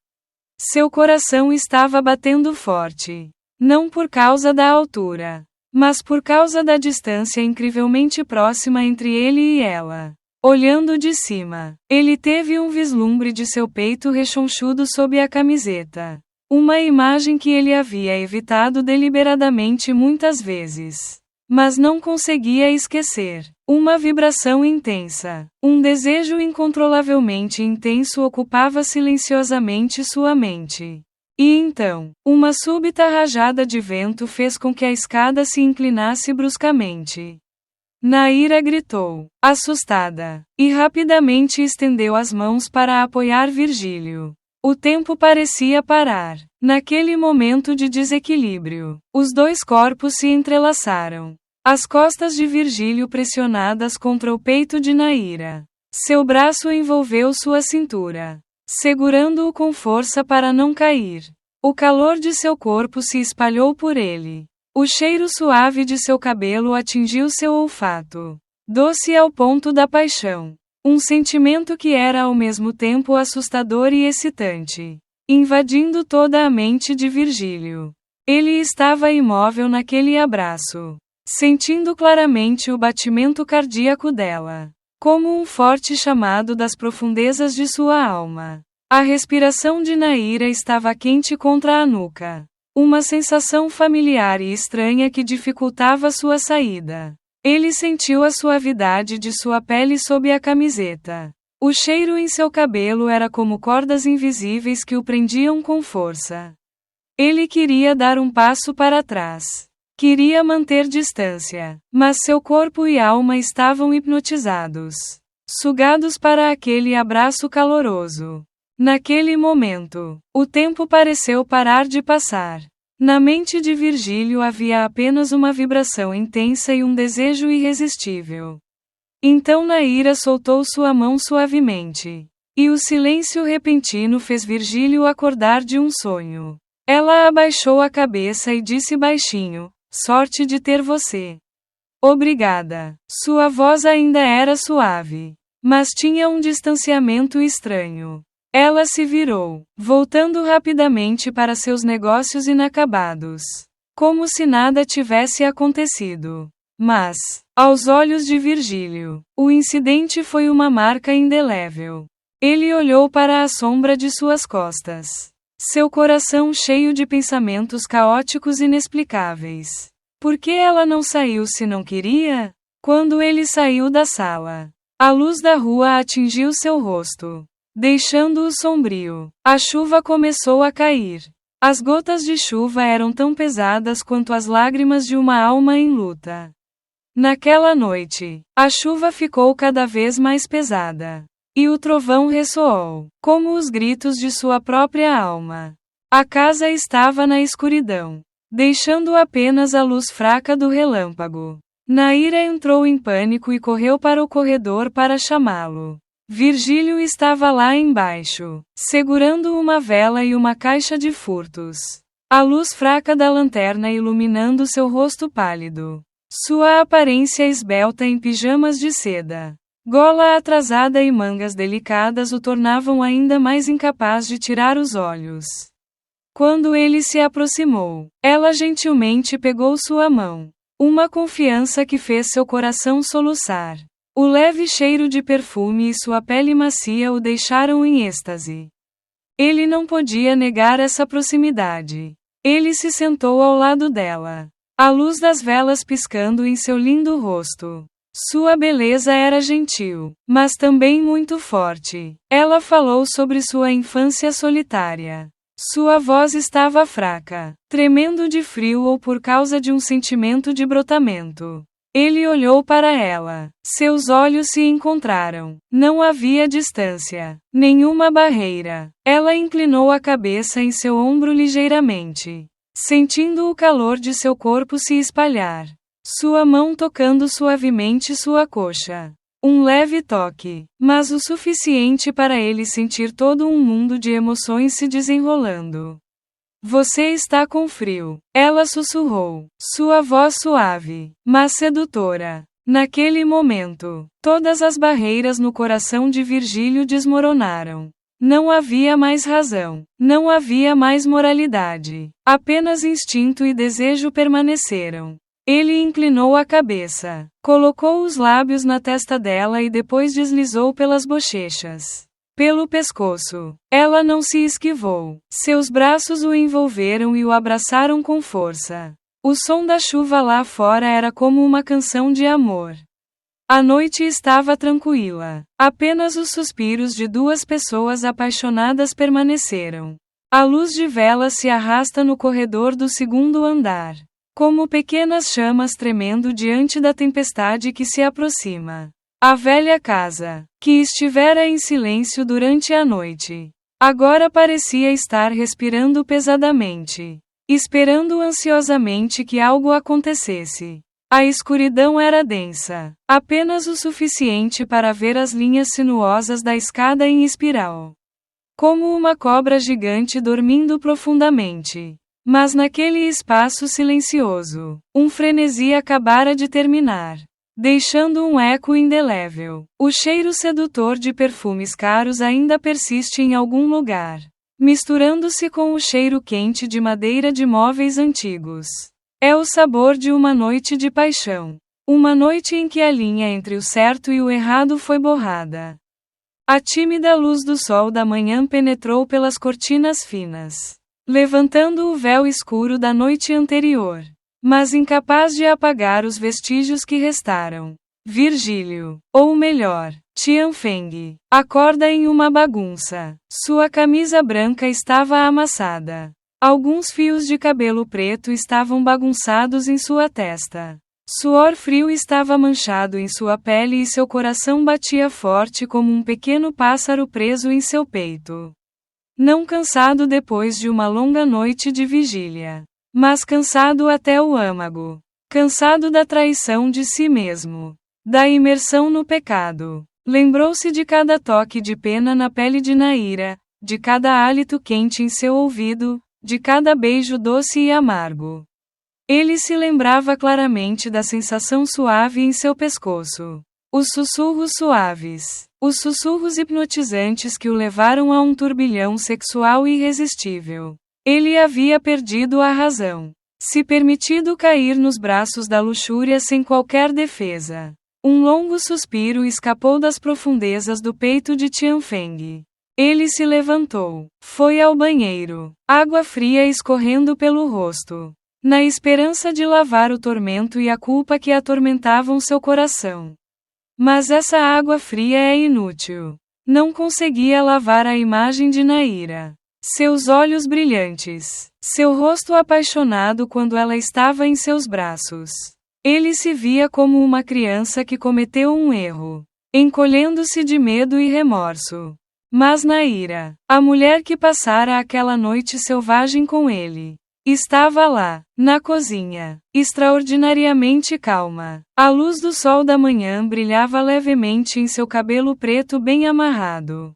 Speaker 1: Seu coração estava batendo forte, não por causa da altura, mas por causa da distância incrivelmente próxima entre ele e ela. Olhando de cima, ele teve um vislumbre de seu peito rechonchudo sob a camiseta. Uma imagem que ele havia evitado deliberadamente muitas vezes, mas não conseguia esquecer. Uma vibração intensa, um desejo incontrolavelmente intenso ocupava silenciosamente sua mente. E então, uma súbita rajada de vento fez com que a escada se inclinasse bruscamente. Naira gritou, assustada, e rapidamente estendeu as mãos para apoiar Virgílio. O tempo parecia parar. Naquele momento de desequilíbrio, os dois corpos se entrelaçaram. As costas de Virgílio pressionadas contra o peito de Naira. Seu braço envolveu sua cintura, segurando-o com força para não cair. O calor de seu corpo se espalhou por ele. O cheiro suave de seu cabelo atingiu seu olfato. Doce ao ponto da paixão. Um sentimento que era ao mesmo tempo assustador e excitante, invadindo toda a mente de Virgílio. Ele estava imóvel naquele abraço, sentindo claramente o batimento cardíaco dela, como um forte chamado das profundezas de sua alma. A respiração de Naira estava quente contra a nuca. Uma sensação familiar e estranha que dificultava sua saída. Ele sentiu a suavidade de sua pele sob a camiseta. O cheiro em seu cabelo era como cordas invisíveis que o prendiam com força. Ele queria dar um passo para trás. Queria manter distância. Mas seu corpo e alma estavam hipnotizados. Sugados para aquele abraço caloroso. Naquele momento, o tempo pareceu parar de passar. Na mente de Virgílio havia apenas uma vibração intensa e um desejo irresistível. Então Naira soltou sua mão suavemente. E o silêncio repentino fez Virgílio acordar de um sonho. Ela abaixou a cabeça e disse baixinho: "Sorte de ter você." "Obrigada." Sua voz ainda era suave, mas tinha um distanciamento estranho. Ela se virou, voltando rapidamente para seus negócios inacabados, como se nada tivesse acontecido. Mas, aos olhos de Virgílio, o incidente foi uma marca indelével. Ele olhou para a sombra de suas costas, seu coração cheio de pensamentos caóticos inexplicáveis. Por que ela não saiu se não queria? Quando ele saiu da sala, a luz da rua atingiu seu rosto, deixando-o sombrio. A chuva começou a cair. As gotas de chuva eram tão pesadas quanto as lágrimas de uma alma em luta. Naquela noite, a chuva ficou cada vez mais pesada. E o trovão ressoou, como os gritos de sua própria alma. A casa estava na escuridão, deixando apenas a luz fraca do relâmpago. Naira entrou em pânico e correu para o corredor para chamá-lo. Virgílio estava lá embaixo, segurando uma vela e uma caixa de furtos. A luz fraca da lanterna iluminando seu rosto pálido. Sua aparência esbelta em pijamas de seda, gola atrasada e mangas delicadas o tornavam ainda mais incapaz de tirar os olhos. Quando ele se aproximou, ela gentilmente pegou sua mão. Uma confiança que fez seu coração soluçar. O leve cheiro de perfume e sua pele macia o deixaram em êxtase. Ele não podia negar essa proximidade. Ele se sentou ao lado dela, a luz das velas piscando em seu lindo rosto. Sua beleza era gentil, mas também muito forte. Ela falou sobre sua infância solitária. Sua voz estava fraca, tremendo de frio ou por causa de um sentimento de brotamento. Ele olhou para ela. Seus olhos se encontraram. Não havia distância, nenhuma barreira. Ela inclinou a cabeça em seu ombro ligeiramente, sentindo o calor de seu corpo se espalhar. Sua mão tocando suavemente sua coxa. Um leve toque, mas o suficiente para ele sentir todo um mundo de emoções se desenrolando. "Você está com frio," ela sussurrou, sua voz suave, mas sedutora. Naquele momento, todas as barreiras no coração de Virgílio desmoronaram. Não havia mais razão, não havia mais moralidade. Apenas instinto e desejo permaneceram. Ele inclinou a cabeça, colocou os lábios na testa dela e depois deslizou pelas bochechas. Pelo pescoço. Ela não se esquivou. Seus braços o envolveram e o abraçaram com força. O som da chuva lá fora era como uma canção de amor. A noite estava tranquila. Apenas os suspiros de duas pessoas apaixonadas permaneceram. A luz de vela se arrasta no corredor do segundo andar, como pequenas chamas tremendo diante da tempestade que se aproxima. A velha casa, que estivera em silêncio durante a noite, agora parecia estar respirando pesadamente, esperando ansiosamente que algo acontecesse. A escuridão era densa, apenas o suficiente para ver as linhas sinuosas da escada em espiral. como uma cobra gigante dormindo profundamente. Mas naquele espaço silencioso, um frenesi acabara de terminar, deixando um eco indelével. O cheiro sedutor de perfumes caros ainda persiste em algum lugar, misturando-se com o cheiro quente de madeira de móveis antigos. É o sabor de uma noite de paixão. Uma noite em que a linha entre o certo e o errado foi borrada. A tímida luz do sol da manhã penetrou pelas cortinas finas, levantando o véu escuro da noite anterior, mas incapaz de apagar os vestígios que restaram. Virgílio, ou melhor, Tianfeng, acorda em uma bagunça. Sua camisa branca estava amassada. Alguns fios de cabelo preto estavam bagunçados em sua testa. Suor frio estava manchado em sua pele e seu coração batia forte como um pequeno pássaro preso em seu peito. Não cansado depois de uma longa noite de vigília, mas cansado até o âmago. Cansado da traição de si mesmo, da imersão no pecado. Lembrou-se de cada toque de pena na pele de Naira, de cada hálito quente em seu ouvido, de cada beijo doce e amargo. Ele se lembrava claramente da sensação suave em seu pescoço. Os sussurros suaves. Os sussurros hipnotizantes que o levaram a um turbilhão sexual irresistível. Ele havia perdido a razão. Se permitido cair nos braços da luxúria sem qualquer defesa. Um longo suspiro escapou das profundezas do peito de Tianfeng. Ele se levantou. Foi ao banheiro. Água fria escorrendo pelo rosto, na esperança de lavar o tormento e a culpa que atormentavam seu coração. Mas essa água fria é inútil. Não conseguia lavar a imagem de Naira. Seus olhos brilhantes. Seu rosto apaixonado quando ela estava em seus braços. Ele se via como uma criança que cometeu um erro, encolhendo-se de medo e remorso. Mas Naira, a mulher que passara aquela noite selvagem com ele, estava lá, na cozinha, extraordinariamente calma. A luz do sol da manhã brilhava levemente em seu cabelo preto bem amarrado.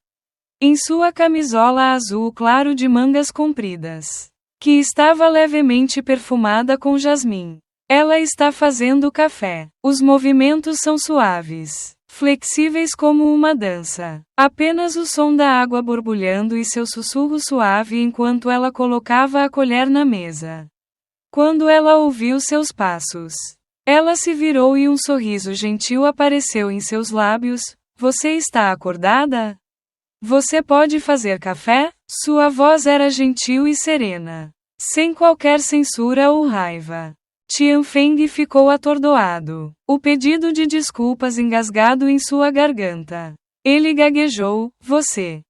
Speaker 1: Em sua camisola azul claro de mangas compridas, que estava levemente perfumada com jasmim. Ela está fazendo café. Os movimentos são suaves, flexíveis como uma dança. Apenas o som da água borbulhando e seu sussurro suave enquanto ela colocava a colher na mesa. Quando ela ouviu seus passos, ela se virou e um sorriso gentil apareceu em seus lábios. Você está acordada? Você pode fazer café? Sua voz era gentil e serena, sem qualquer censura ou raiva. Tianfeng ficou atordoado. O pedido de desculpas engasgado em sua garganta. Ele gaguejou.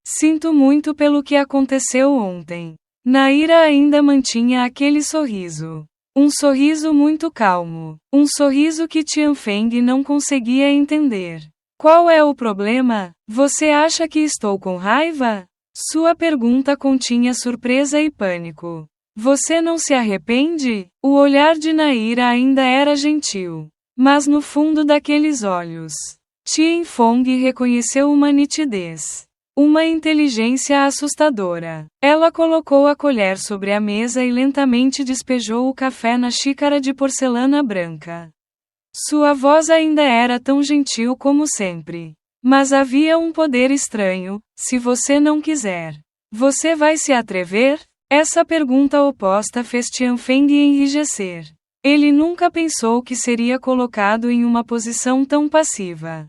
Speaker 1: Sinto muito pelo que aconteceu ontem. Naira ainda mantinha aquele sorriso. Um sorriso muito calmo. Um sorriso que Tianfeng não conseguia entender. Qual é o problema? Você acha que estou com raiva? Sua pergunta continha surpresa e pânico. Você não se arrepende? O olhar de Naira ainda era gentil. Mas no fundo daqueles olhos, Tianfeng reconheceu uma nitidez. Uma inteligência assustadora. Ela colocou a colher sobre a mesa e lentamente despejou o café na xícara de porcelana branca. Sua voz ainda era tão gentil como sempre. Mas havia um poder estranho. Se você não quiser, você vai se atrever? Essa pergunta oposta fez Tianfeng enrijecer. Ele nunca pensou que seria colocado em uma posição tão passiva.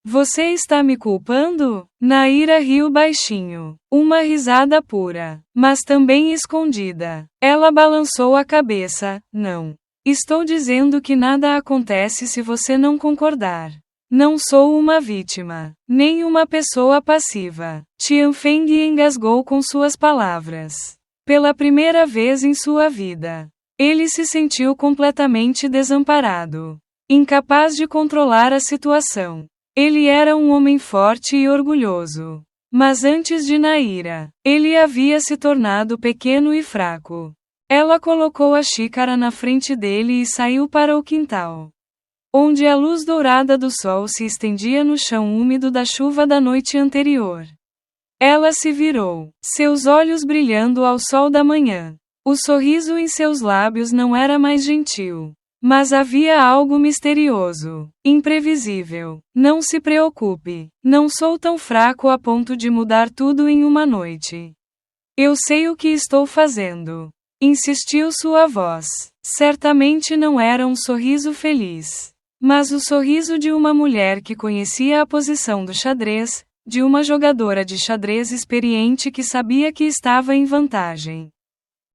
Speaker 1: Você está me culpando? Naira riu baixinho. Uma risada pura, mas também escondida. Ela balançou a cabeça. Não. Estou dizendo que nada acontece se você não concordar. Não sou uma vítima, nem uma pessoa passiva. Tianfeng engasgou com suas palavras. Pela primeira vez em sua vida, ele se sentiu completamente desamparado, incapaz de controlar a situação. Ele era um homem forte e orgulhoso. Mas antes de Naira, ele havia se tornado pequeno e fraco. Ela colocou a xícara na frente dele e saiu para o quintal, onde a luz dourada do sol se estendia no chão úmido da chuva da noite anterior. Ela se virou, seus olhos brilhando ao sol da manhã. O sorriso em seus lábios não era mais gentil. Mas havia algo misterioso, imprevisível. Não se preocupe, não sou tão fraco a ponto de mudar tudo em uma noite. Eu sei o que estou fazendo, insistiu sua voz. Certamente não era um sorriso feliz, mas o sorriso de uma mulher que conhecia a posição do xadrez, de uma jogadora de xadrez experiente que sabia que estava em vantagem.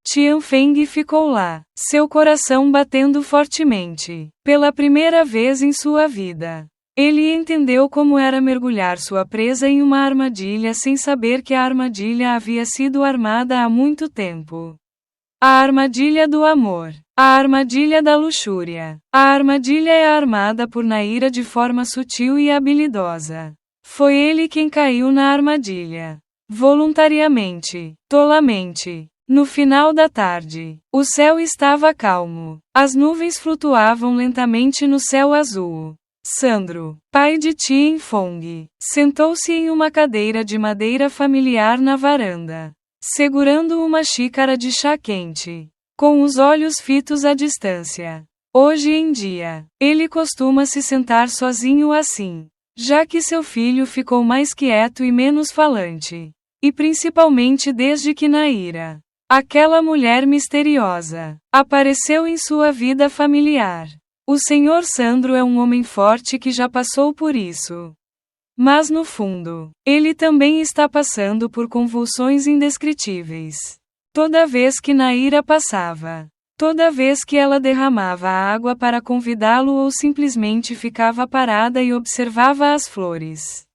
Speaker 1: Tianfeng ficou lá, seu coração batendo fortemente. Pela primeira vez em sua vida, ele entendeu como era mergulhar sua presa em uma armadilha sem saber que a armadilha havia sido armada há muito tempo. A armadilha do amor. A armadilha da luxúria. A armadilha é armada por Naira de forma sutil e habilidosa. Foi ele quem caiu na armadilha. Voluntariamente, tolamente. No final da tarde, o céu estava calmo. As nuvens flutuavam lentamente no céu azul. Sandro, pai de Tianfeng, sentou-se em uma cadeira de madeira familiar na varanda, segurando uma xícara de chá quente, com os olhos fitos à distância. Hoje em dia, ele costuma se sentar sozinho assim, já que seu filho ficou mais quieto e menos falante. E principalmente desde que Naira, aquela mulher misteriosa, apareceu em sua vida familiar. O Sr. Sandro é um homem forte que já passou por isso. Mas no fundo, ele também está passando por convulsões indescritíveis. Toda vez que Naira passava, toda vez que ela derramava água para convidá-lo ou simplesmente ficava parada e observava as flores,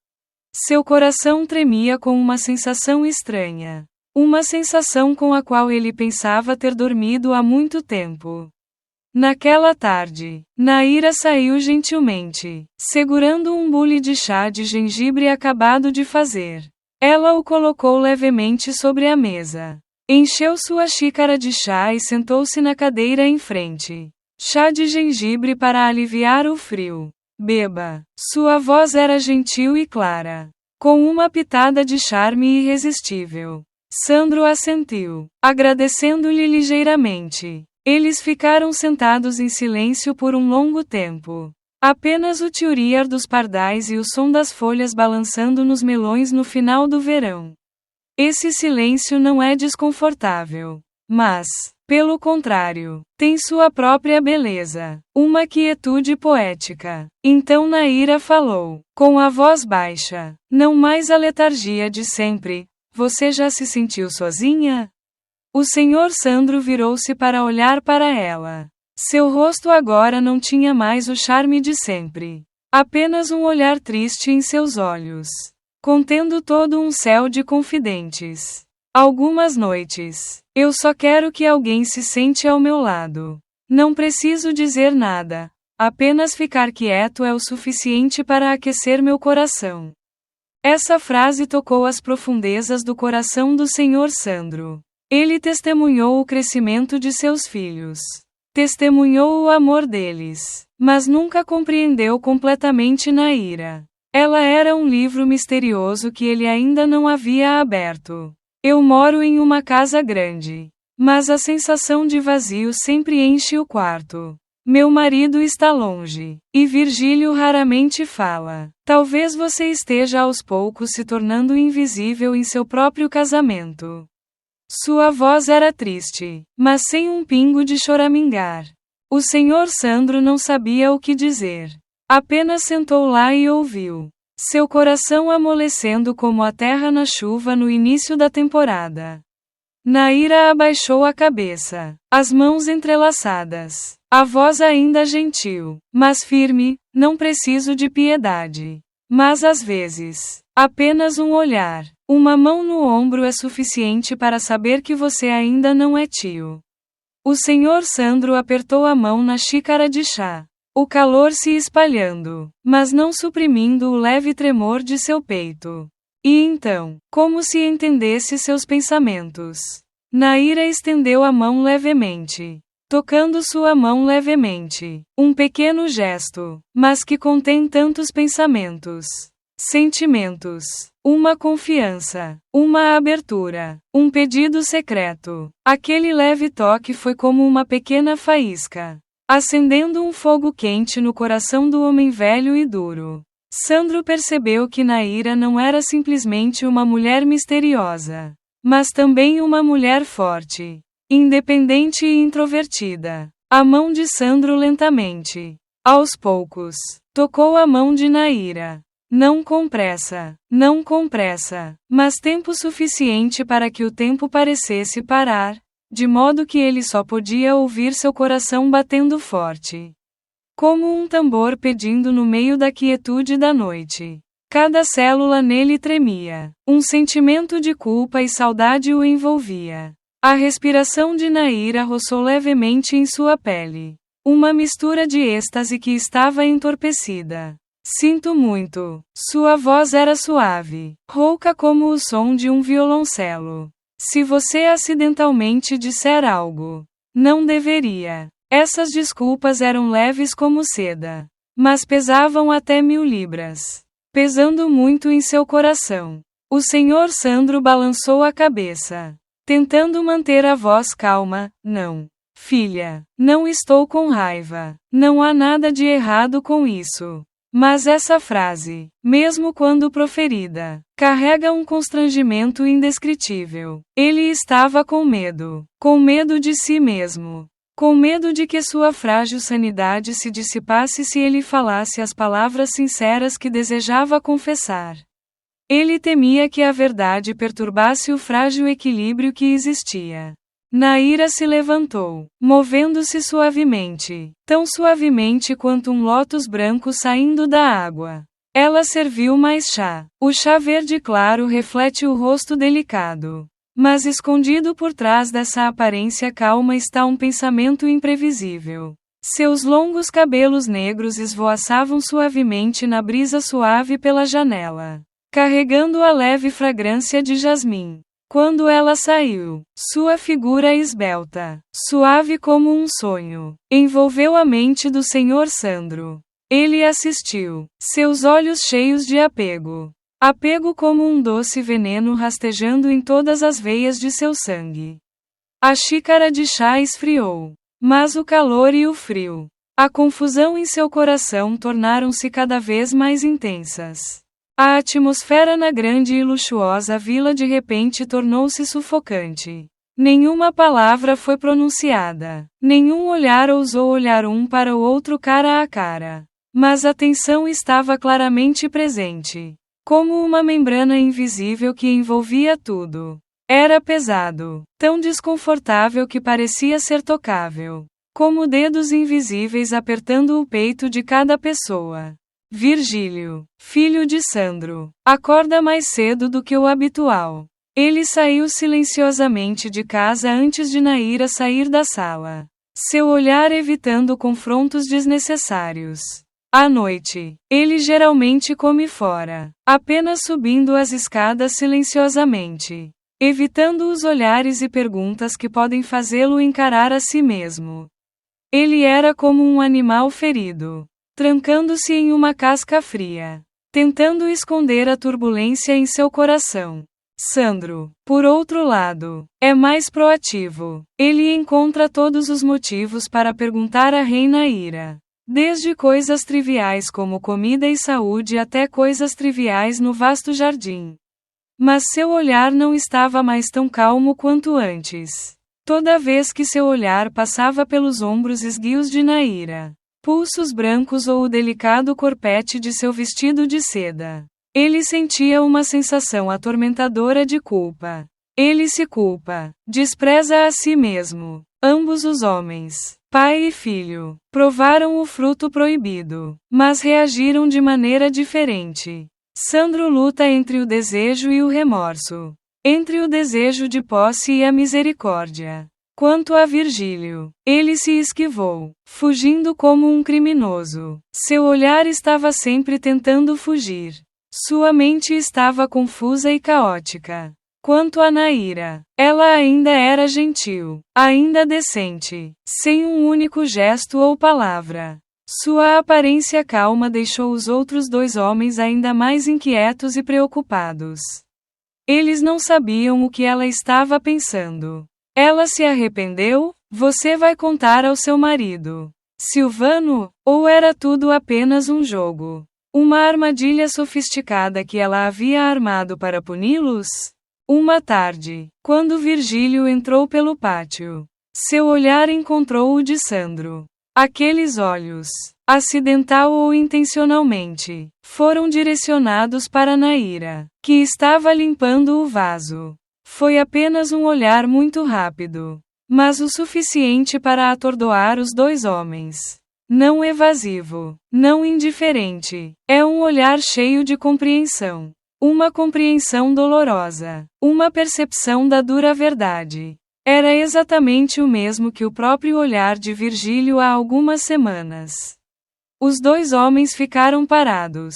Speaker 1: seu coração tremia com uma sensação estranha. Uma sensação com a qual ele pensava ter dormido há muito tempo. Naquela tarde, Naira saiu gentilmente, segurando um bule de chá de gengibre acabado de fazer. Ela o colocou levemente sobre a mesa. Encheu sua xícara de chá e sentou-se na cadeira em frente. Chá de gengibre para aliviar o frio. Beba. Sua voz era gentil e clara, com uma pitada de charme irresistível. Sandro assentiu, agradecendo-lhe ligeiramente. Eles ficaram sentados em silêncio por um longo tempo. Apenas o tiriar dos pardais e o som das folhas balançando nos melões no final do verão. Esse silêncio não é desconfortável, mas, pelo contrário, tem sua própria beleza, uma quietude poética. Então Naira falou, com a voz baixa, não mais a letargia de sempre. Você já se sentiu sozinha? O Sr. Sandro virou-se para olhar para ela. Seu rosto agora não tinha mais o charme de sempre. Apenas um olhar triste em seus olhos, contendo todo um céu de confidentes. Algumas noites, eu só quero que alguém se sente ao meu lado. Não preciso dizer nada. Apenas ficar quieto é o suficiente para aquecer meu coração. Essa frase tocou as profundezas do coração do Sr. Sandro. Ele testemunhou o crescimento de seus filhos. Testemunhou o amor deles. Mas nunca compreendeu completamente Naira. Ela era um livro misterioso que ele ainda não havia aberto. Eu moro em uma casa grande. Mas a sensação de vazio sempre enche o quarto. Meu marido está longe, e Virgílio raramente fala. Talvez você esteja aos poucos se tornando invisível em seu próprio casamento. Sua voz era triste, mas sem um pingo de choramingar. O Sr. Sandro não sabia o que dizer. Apenas sentou lá e ouviu. Seu coração amolecendo como a terra na chuva no início da temporada. Naira abaixou a cabeça, as mãos entrelaçadas. A voz ainda gentil, mas firme, não preciso de piedade. Mas às vezes, apenas um olhar, uma mão no ombro é suficiente para saber que você ainda não é tio. O Sr. Sandro apertou a mão na xícara de chá. O calor se espalhando, mas não suprimindo o leve tremor de seu peito. E então, como se entendesse seus pensamentos, Naira estendeu a mão levemente. Tocando sua mão levemente. Um pequeno gesto, mas que contém tantos pensamentos. sentimentos, uma confiança, uma abertura, um pedido secreto. Aquele leve toque foi como uma pequena faísca, acendendo um fogo quente no coração do homem velho e duro. Sandro percebeu que Naira não era simplesmente uma mulher misteriosa, mas também uma mulher forte, independente e introvertida. A mão de Sandro lentamente, aos poucos, tocou a mão de Naira. Não com pressa, mas tempo suficiente para que o tempo parecesse parar, de modo que ele só podia ouvir seu coração batendo forte, como um tambor pedindo no meio da quietude da noite. Cada célula nele tremia. Um sentimento de culpa e saudade o envolvia. A respiração de Naira roçou levemente em sua pele. Uma mistura de êxtase que estava entorpecida. Sinto muito. Sua voz era suave, rouca como o som de um violoncelo. Se você acidentalmente disser algo, não deveria. Essas desculpas eram leves como seda, mas pesavam até 1000 libras. Pesando muito em seu coração. O senhor Sandro balançou a cabeça, tentando manter a voz calma. Não, filha, não estou com raiva. Não há nada de errado com isso. Mas essa frase, mesmo quando proferida, carrega um constrangimento indescritível. Ele estava com medo de si mesmo, com medo de que sua frágil sanidade se dissipasse se ele falasse as palavras sinceras que desejava confessar. Ele temia que a verdade perturbasse o frágil equilíbrio que existia. Naira se levantou, movendo-se suavemente, tão suavemente quanto um lótus branco saindo da água. Ela serviu mais chá. O chá verde claro reflete o rosto delicado. Mas escondido por trás dessa aparência calma está um pensamento imprevisível. Seus longos cabelos negros esvoaçavam suavemente na brisa suave pela janela, carregando a leve fragrância de jasmim. Quando ela saiu, sua figura esbelta, suave como um sonho, envolveu a mente do senhor Sandro. Ele assistiu, seus olhos cheios de apego. Apego como um doce veneno rastejando em todas as veias de seu sangue. A xícara de chá esfriou, mas o calor e o frio, a confusão em seu coração tornaram-se cada vez mais intensas. A atmosfera na grande e luxuosa vila de repente tornou-se sufocante. Nenhuma palavra foi pronunciada. Nenhum olhar ousou olhar um para o outro cara a cara. Mas a tensão estava claramente presente. Como uma membrana invisível que envolvia tudo. Era pesado. Tão desconfortável que parecia ser tocável. Como dedos invisíveis apertando o peito de cada pessoa. Virgílio, filho de Sandro, acorda mais cedo do que o habitual. Ele saiu silenciosamente de casa antes de Naira sair da sala. Seu olhar evitando confrontos desnecessários. À noite, ele geralmente come fora, apenas subindo as escadas silenciosamente, evitando os olhares e perguntas que podem fazê-lo encarar a si mesmo. Ele era como um animal ferido, trancando-se em uma casca fria, tentando esconder a turbulência em seu coração. Sandro, por outro lado, é mais proativo. Ele encontra todos os motivos para perguntar a Rei Naira. Desde coisas triviais como comida e saúde até coisas triviais no vasto jardim. Mas seu olhar não estava mais tão calmo quanto antes. Toda vez que seu olhar passava pelos ombros esguios de Naira, pulsos brancos ou o delicado corpete de seu vestido de seda, ele sentia uma sensação atormentadora de culpa. Ele se culpa, despreza a si mesmo. Ambos os homens, pai e filho, provaram o fruto proibido, mas reagiram de maneira diferente. Sandro luta entre o desejo e o remorso, entre o desejo de posse e a misericórdia. Quanto a Virgílio, ele se esquivou, fugindo como um criminoso. Seu olhar estava sempre tentando fugir. Sua mente estava confusa e caótica. Quanto a Naira, ela ainda era gentil, ainda decente, sem um único gesto ou palavra. Sua aparência calma deixou os outros dois homens ainda mais inquietos e preocupados. Eles não sabiam o que ela estava pensando. Ela se arrependeu? Você vai contar ao seu marido, Silvano? Ou era tudo apenas um jogo? Uma armadilha sofisticada que ela havia armado para puni-los? Uma tarde, quando Virgílio entrou pelo pátio, seu olhar encontrou o de Sandro. Aqueles olhos, acidental ou intencionalmente, foram direcionados para Naira, que estava limpando o vaso. Foi apenas um olhar muito rápido, mas o suficiente para atordoar os dois homens. Não evasivo, não indiferente, é um olhar cheio de compreensão. Uma compreensão dolorosa, uma percepção da dura verdade. Era exatamente o mesmo que o próprio olhar de Virgílio há algumas semanas. Os dois homens ficaram parados.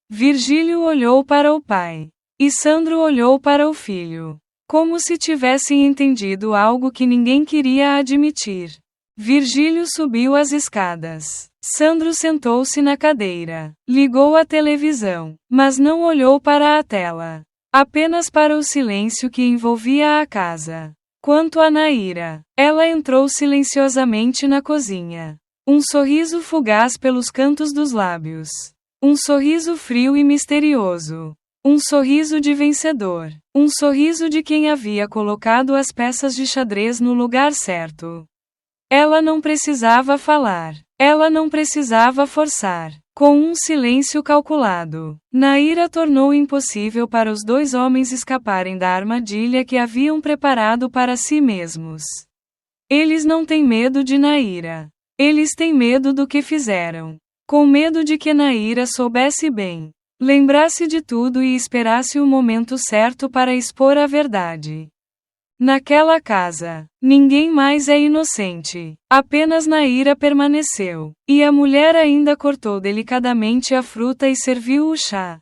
Speaker 1: Virgílio olhou para o pai, e Sandro olhou para o filho, como se tivessem entendido algo que ninguém queria admitir. Virgílio subiu as escadas. Sandro sentou-se na cadeira, ligou a televisão, mas não olhou para a tela, apenas para o silêncio que envolvia a casa. Quanto a Naira, ela entrou silenciosamente na cozinha. Um sorriso fugaz pelos cantos dos lábios. Um sorriso frio e misterioso. Um sorriso de vencedor. Um sorriso de quem havia colocado as peças de xadrez no lugar certo. Ela não precisava falar. Ela não precisava forçar. Com um silêncio calculado, Naira tornou impossível para os dois homens escaparem da armadilha que haviam preparado para si mesmos. Eles não têm medo de Naira. Eles têm medo do que fizeram. Com medo de que Naira soubesse bem, lembrasse de tudo e esperasse o momento certo para expor a verdade. Naquela casa, ninguém mais é inocente. Apenas Naira permaneceu. E a mulher ainda cortou delicadamente a fruta e serviu o chá.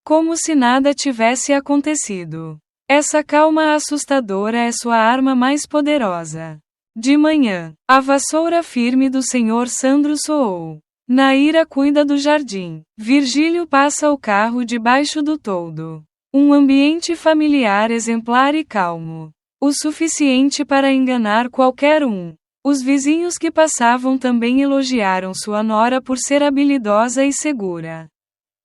Speaker 1: Como se nada tivesse acontecido. Essa calma assustadora é sua arma mais poderosa. De manhã, a vassoura firme do Senhor Sandro soou. Naira cuida do jardim. Virgílio passa o carro debaixo do toldo. Um ambiente familiar exemplar e calmo. O suficiente para enganar qualquer um. Os vizinhos que passavam também elogiaram sua nora por ser habilidosa e segura.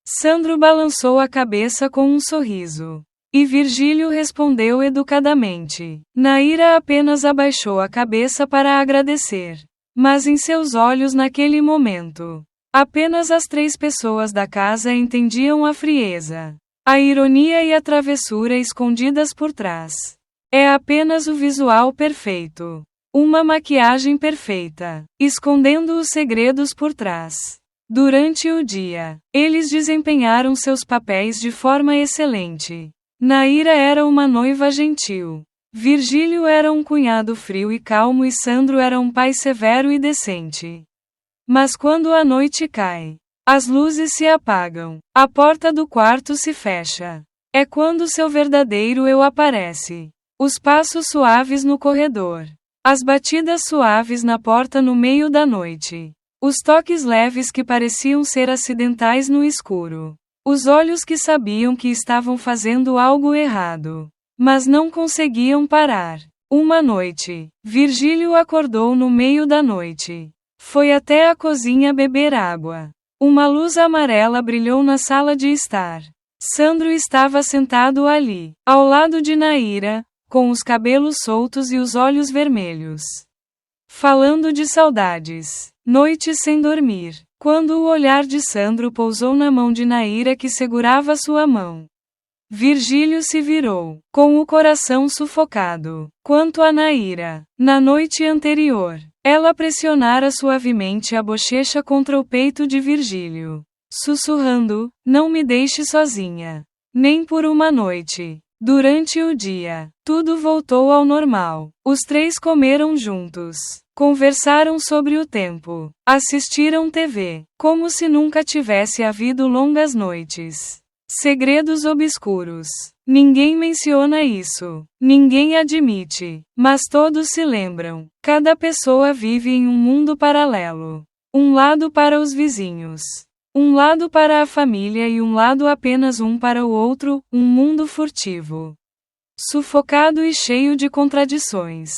Speaker 1: Sandro balançou a cabeça com um sorriso. E Virgílio respondeu educadamente. Naira apenas abaixou a cabeça para agradecer. Mas em seus olhos naquele momento, apenas as 3 pessoas da casa entendiam a frieza, a ironia e a travessura escondidas por trás. É apenas o visual perfeito. Uma maquiagem perfeita, escondendo os segredos por trás. Durante o dia, eles desempenharam seus papéis de forma excelente. Naira era uma noiva gentil. Virgílio era um cunhado frio e calmo e Sandro era um pai severo e decente. Mas quando a noite cai, as luzes se apagam, a porta do quarto se fecha. É quando seu verdadeiro eu aparece. Os passos suaves no corredor. As batidas suaves na porta no meio da noite. Os toques leves que pareciam ser acidentais no escuro. Os olhos que sabiam que estavam fazendo algo errado, mas não conseguiam parar. Uma noite, Virgílio acordou no meio da noite. Foi até a cozinha beber água. Uma luz amarela brilhou na sala de estar. Sandro estava sentado ali, ao lado de Naira, com os cabelos soltos e os olhos vermelhos. Falando de saudades. Noites sem dormir. Quando o olhar de Sandro pousou na mão de Naira que segurava sua mão, Virgílio se virou, com o coração sufocado. Quanto a Naira, na noite anterior, ela pressionara suavemente a bochecha contra o peito de Virgílio, sussurrando: "Não me deixe sozinha. Nem por uma noite." Durante o dia, tudo voltou ao normal. Os 3 comeram juntos. Conversaram sobre o tempo. Assistiram TV. Como se nunca tivesse havido longas noites. Segredos obscuros. Ninguém menciona isso. Ninguém admite. Mas todos se lembram. Cada pessoa vive em um mundo paralelo. Um lado para os vizinhos. Um lado para a família e um lado apenas um para o outro, um mundo furtivo. Sufocado e cheio de contradições.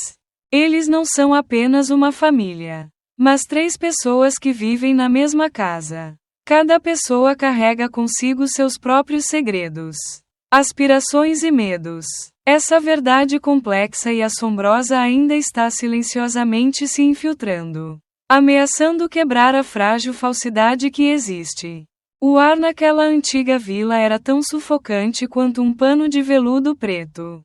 Speaker 1: Eles não são apenas uma família, mas 3 pessoas que vivem na mesma casa. Cada pessoa carrega consigo seus próprios segredos, aspirações e medos. Essa verdade complexa e assombrosa ainda está silenciosamente se infiltrando, ameaçando quebrar a frágil falsidade que existe. O ar naquela antiga vila era tão sufocante quanto um pano de veludo preto,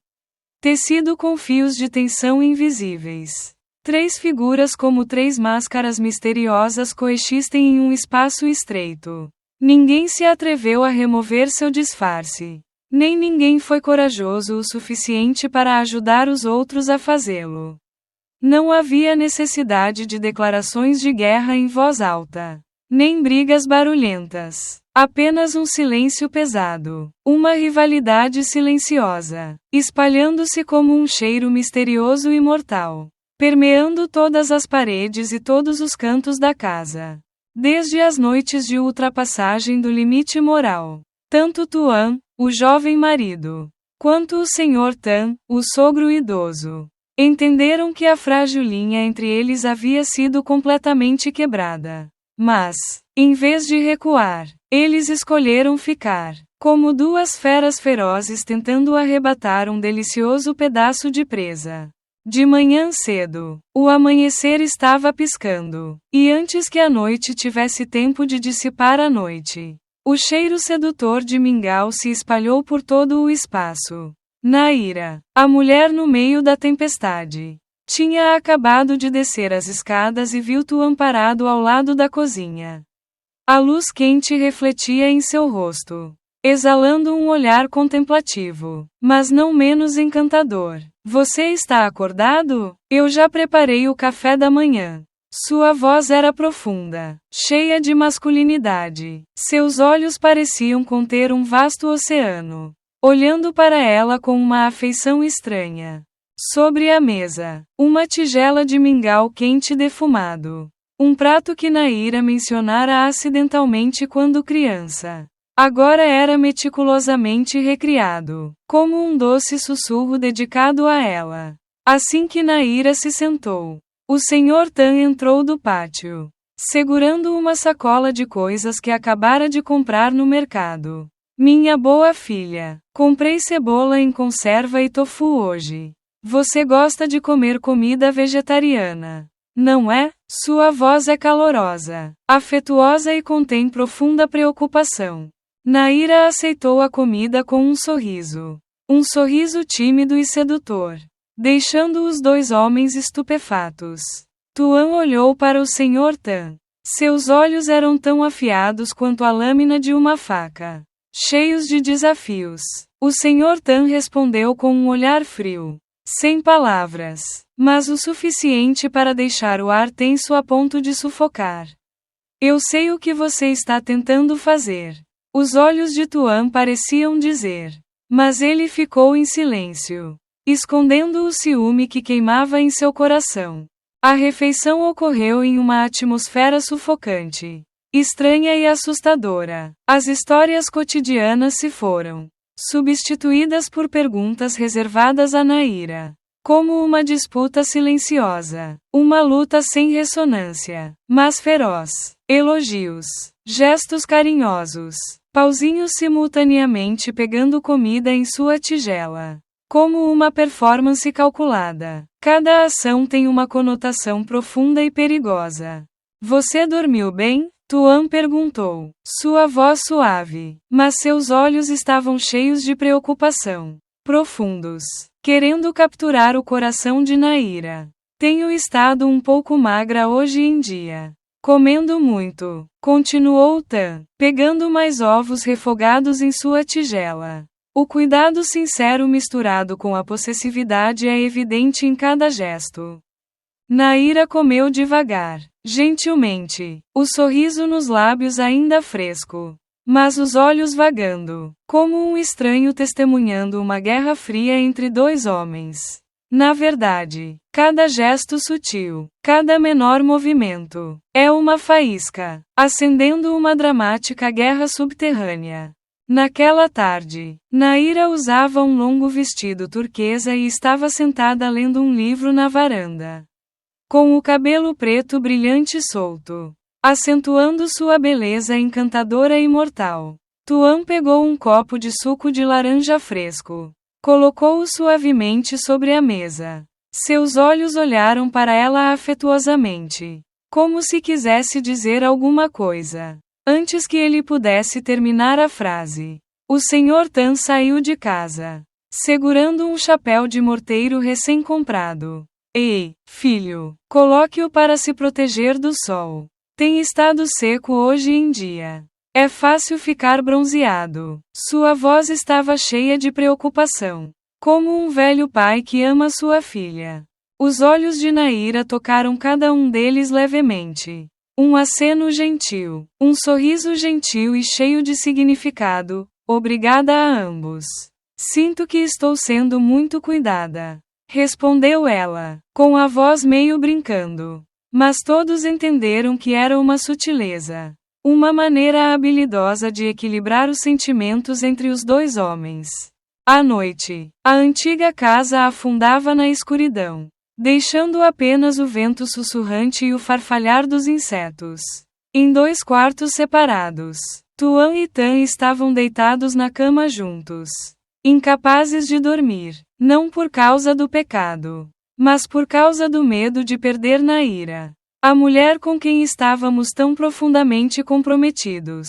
Speaker 1: tecido com fios de tensão invisíveis. 3 figuras como 3 máscaras misteriosas coexistem em um espaço estreito. Ninguém se atreveu a remover seu disfarce. Nem ninguém foi corajoso o suficiente para ajudar os outros a fazê-lo. Não havia necessidade de declarações de guerra em voz alta, nem brigas barulhentas. Apenas um silêncio pesado. Uma rivalidade silenciosa, espalhando-se como um cheiro misterioso e mortal, permeando todas as paredes e todos os cantos da casa. Desde as noites de ultrapassagem do limite moral, tanto Tuan, o jovem marido, quanto o Sr. Tan, o sogro idoso, entenderam que a frágil linha entre eles havia sido completamente quebrada. Mas, em vez de recuar, eles escolheram ficar, como 2 feras ferozes tentando arrebatar um delicioso pedaço de presa. De manhã cedo, o amanhecer estava piscando, e antes que a noite tivesse tempo de dissipar a noite, o cheiro sedutor de mingau se espalhou por todo o espaço. Naira, a mulher no meio da tempestade, tinha acabado de descer as escadas e viu Tuan parado ao lado da cozinha. A luz quente refletia em seu rosto, exalando um olhar contemplativo, mas não menos encantador. Você está acordado? Eu já preparei o café da manhã. Sua voz era profunda, cheia de masculinidade. Seus olhos pareciam conter um vasto oceano, olhando para ela com uma afeição estranha. Sobre a mesa, uma tigela de mingau quente defumado. Um prato que Naira mencionara acidentalmente quando criança. Agora era meticulosamente recriado, como um doce sussurro dedicado a ela. Assim que Naira se sentou, o Sr. Tan entrou do pátio, segurando uma sacola de coisas que acabara de comprar no mercado. Minha boa filha, comprei cebola em conserva e tofu hoje. Você gosta de comer comida vegetariana, não é? Sua voz é calorosa, afetuosa e contém profunda preocupação. Naira aceitou a comida com um sorriso tímido e sedutor, deixando os 2 homens estupefatos. Tuan olhou para o Sr. Tan. Seus olhos eram tão afiados quanto a lâmina de uma faca, cheios de desafios. O Sr. Tan respondeu com um olhar frio, sem palavras, mas o suficiente para deixar o ar tenso a ponto de sufocar. Eu sei o que você está tentando fazer. Os olhos de Tuan pareciam dizer. Mas ele ficou em silêncio, escondendo o ciúme que queimava em seu coração. A refeição ocorreu em uma atmosfera sufocante, estranha e assustadora. As histórias cotidianas se foram substituídas por perguntas reservadas a Naira, como uma disputa silenciosa, uma luta sem ressonância, mas feroz. Elogios, gestos carinhosos, pauzinhos simultaneamente pegando comida em sua tigela, como uma performance calculada. Cada ação tem uma conotação profunda e perigosa. Você dormiu bem? Tuan perguntou, sua voz suave, mas seus olhos estavam cheios de preocupação, profundos, querendo capturar o coração de Naira. Tenho estado um pouco magra hoje em dia. Comendo muito, continuou Tan, pegando mais ovos refogados em sua tigela. O cuidado sincero misturado com a possessividade é evidente em cada gesto. Naira comeu devagar, gentilmente, o sorriso nos lábios ainda fresco, mas os olhos vagando, como um estranho testemunhando uma guerra fria entre 2 homens. Na verdade, cada gesto sutil, cada menor movimento, é uma faísca, acendendo uma dramática guerra subterrânea. Naquela tarde, Naira usava um longo vestido turquesa e estava sentada lendo um livro na varanda. Com o cabelo preto brilhante e solto, acentuando sua beleza encantadora e mortal. Tuan pegou um copo de suco de laranja fresco. Colocou-o suavemente sobre a mesa. Seus olhos olharam para ela afetuosamente, como se quisesse dizer alguma coisa. Antes que ele pudesse terminar a frase, o Sr. Tan saiu de casa, segurando um chapéu de morteiro recém-comprado. Ei, filho, coloque-o para se proteger do sol. Tem estado seco hoje em dia. É fácil ficar bronzeado. Sua voz estava cheia de preocupação, como um velho pai que ama sua filha. Os olhos de Naira tocaram cada um deles levemente. Um aceno gentil, um sorriso gentil e cheio de significado. Obrigada a ambos. Sinto que estou sendo muito cuidada, respondeu ela, com a voz meio brincando. Mas todos entenderam que era uma sutileza. Uma maneira habilidosa de equilibrar os sentimentos entre os dois homens. À noite, a antiga casa afundava na escuridão, deixando apenas o vento sussurrante e o farfalhar dos insetos. Em 2 quartos separados, Tuan e Tan estavam deitados na cama juntos, incapazes de dormir, não por causa do pecado, mas por causa do medo de perder Naira. A mulher com quem estávamos tão profundamente comprometidos.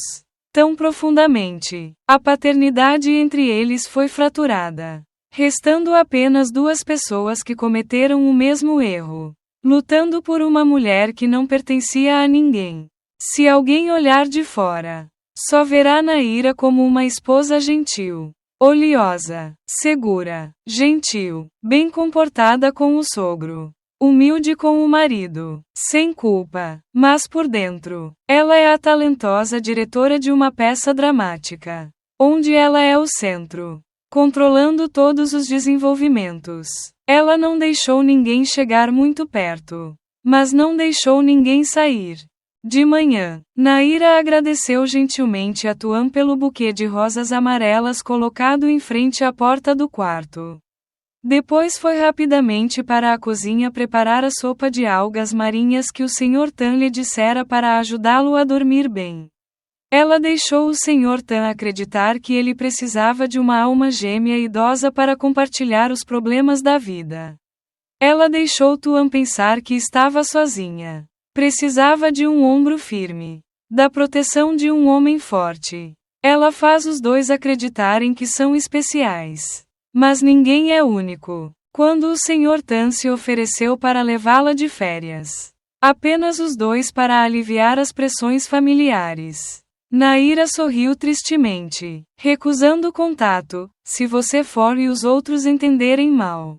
Speaker 1: Tão profundamente. A paternidade entre eles foi fraturada. Restando apenas 2 pessoas que cometeram o mesmo erro. Lutando por uma mulher que não pertencia a ninguém. Se alguém olhar de fora, só verá Naira como uma esposa gentil, oleosa, segura, gentil, bem comportada com o sogro. Humilde com o marido, sem culpa, mas por dentro, ela é a talentosa diretora de uma peça dramática, onde ela é o centro, controlando todos os desenvolvimentos. Ela não deixou ninguém chegar muito perto, mas não deixou ninguém sair. De manhã, Naira agradeceu gentilmente a Tuan pelo buquê de rosas amarelas colocado em frente à porta do quarto. Depois foi rapidamente para a cozinha preparar a sopa de algas marinhas que o Sr. Tan lhe dissera para ajudá-lo a dormir bem. Ela deixou o Sr. Tan acreditar que ele precisava de uma alma gêmea idosa para compartilhar os problemas da vida. Ela deixou Tuan pensar que estava sozinha. Precisava de um ombro firme, da proteção de um homem forte. Ela faz os dois acreditarem que são especiais. Mas ninguém é único. Quando o Sr. Tan se ofereceu para levá-la de férias, apenas os dois para aliviar as pressões familiares. Naira sorriu tristemente, recusando contato. Se você for e os outros entenderem mal,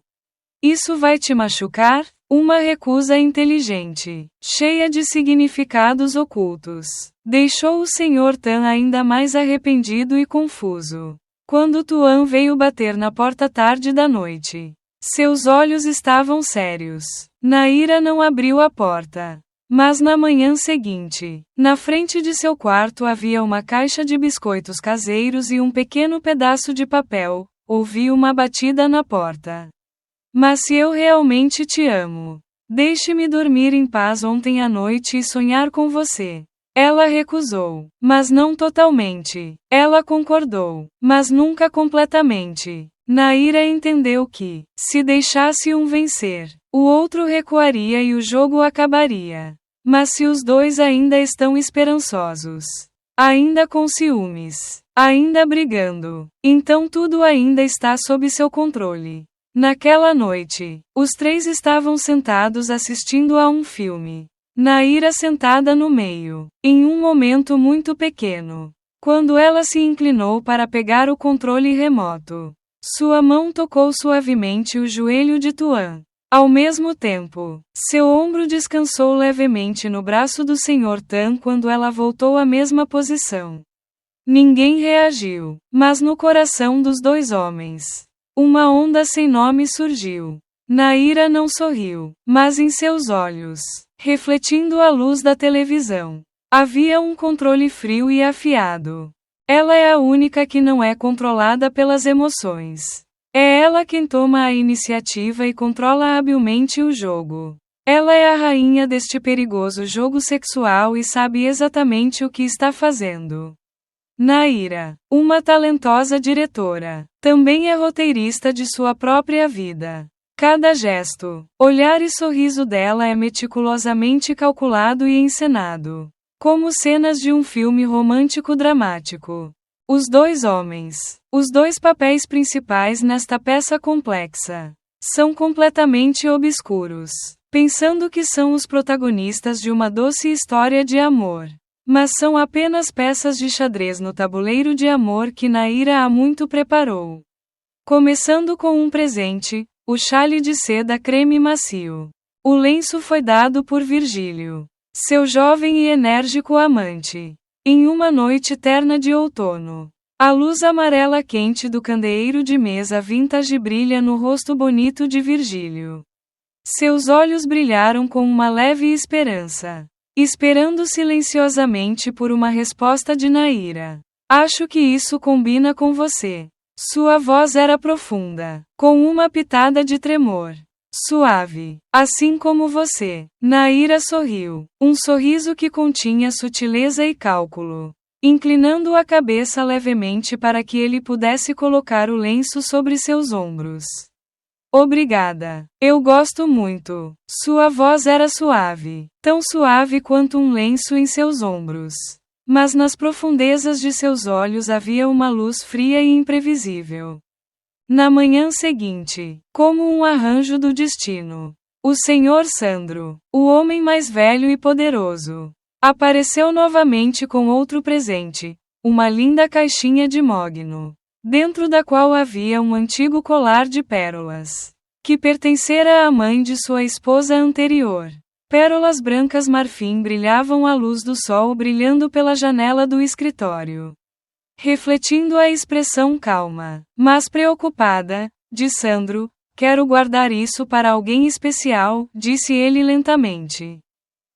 Speaker 1: isso vai te machucar? Uma recusa inteligente, cheia de significados ocultos, deixou o Sr. Tan ainda mais arrependido e confuso. Quando Tuan veio bater na porta tarde da noite, seus olhos estavam sérios. Naira não abriu a porta. Mas na manhã seguinte, na frente de seu quarto havia uma caixa de biscoitos caseiros e um pequeno pedaço de papel. Ouvi uma batida na porta. Mas se eu realmente te amo, deixe-me dormir em paz ontem à noite e sonhar com você. Ela recusou, mas não totalmente. Ela concordou, mas nunca completamente. Naira entendeu que, se deixasse um vencer, o outro recuaria e o jogo acabaria. Mas se os dois ainda estão esperançosos, ainda com ciúmes, ainda brigando, então tudo ainda está sob seu controle. Naquela noite, os 3 estavam sentados assistindo a um filme. Naira sentada no meio, em um momento muito pequeno. Quando ela se inclinou para pegar o controle remoto, sua mão tocou suavemente o joelho de Tuan. Ao mesmo tempo, seu ombro descansou levemente no braço do Sr. Tan quando ela voltou à mesma posição. Ninguém reagiu, mas no coração dos 2 homens, uma onda sem nome surgiu. Naira não sorriu, mas em seus olhos, refletindo a luz da televisão, havia um controle frio e afiado. Ela é a única que não é controlada pelas emoções. É ela quem toma a iniciativa e controla habilmente o jogo. Ela é a rainha deste perigoso jogo sexual e sabe exatamente o que está fazendo. Naira, uma talentosa diretora, também é roteirista de sua própria vida. Cada gesto, olhar e sorriso dela é meticulosamente calculado e encenado, como cenas de um filme romântico dramático. Os dois homens, os dois papéis principais nesta peça complexa, são completamente obscuros, pensando que são os protagonistas de uma doce história de amor. Mas são apenas peças de xadrez no tabuleiro de amor que Naira há muito preparou. Começando com um presente, o chale de seda creme macio. O lenço foi dado por Virgílio, seu jovem e enérgico amante, em uma noite terna de outono. A luz amarela quente do candeeiro de mesa vintage brilha no rosto bonito de Virgílio. Seus olhos brilharam com uma leve esperança, esperando silenciosamente por uma resposta de Naira. Acho que isso combina com você. Sua voz era profunda, com uma pitada de tremor. Suave, assim como você. Naira sorriu, um sorriso que continha sutileza e cálculo, inclinando a cabeça levemente para que ele pudesse colocar o lenço sobre seus ombros. Obrigada. Eu gosto muito. Sua voz era suave, tão suave quanto um lenço em seus ombros. Mas nas profundezas de seus olhos havia uma luz fria e imprevisível. Na manhã seguinte, como um arranjo do destino, o Sr. Sandro, o homem mais velho e poderoso, apareceu novamente com outro presente, uma linda caixinha de mogno, dentro da qual havia um antigo colar de pérolas, que pertencera à mãe de sua esposa anterior. Pérolas brancas marfim brilhavam à luz do sol brilhando pela janela do escritório, refletindo a expressão calma, mas preocupada, de Sandro. Quero guardar isso para alguém especial, disse ele lentamente.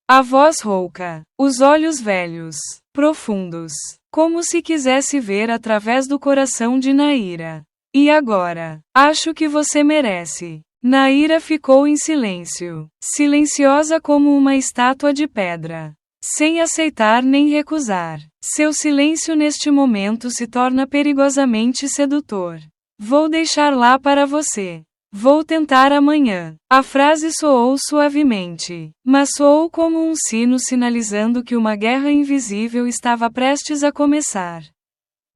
Speaker 1: A voz rouca, os olhos velhos, profundos, como se quisesse ver através do coração de Naira. E agora? Acho que você merece. Naira ficou em silêncio, silenciosa como uma estátua de pedra, sem aceitar nem recusar. Seu silêncio neste momento se torna perigosamente sedutor. Vou deixar lá para você. Vou tentar amanhã. A frase soou suavemente, mas soou como um sino sinalizando que uma guerra invisível estava prestes a começar.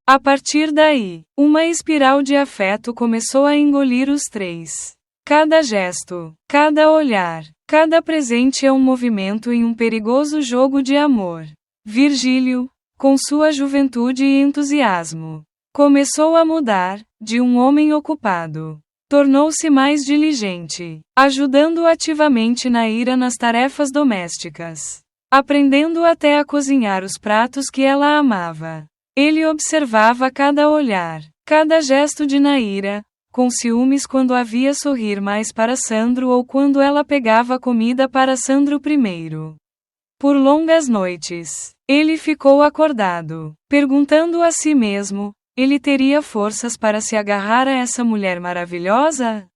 Speaker 1: A partir daí, uma espiral de afeto começou a engolir os três. Cada gesto, cada olhar, cada presente é um movimento em um perigoso jogo de amor. Virgílio, com sua juventude e entusiasmo, começou a mudar, de um homem ocupado. Tornou-se mais diligente, ajudando ativamente Naira nas tarefas domésticas, aprendendo até a cozinhar os pratos que ela amava. Ele observava cada olhar, cada gesto de Naira, com ciúmes quando a via sorrir mais para Sandro ou quando ela pegava comida para Sandro primeiro. Por longas noites, ele ficou acordado, perguntando a si mesmo: ele teria forças para se agarrar a essa mulher maravilhosa?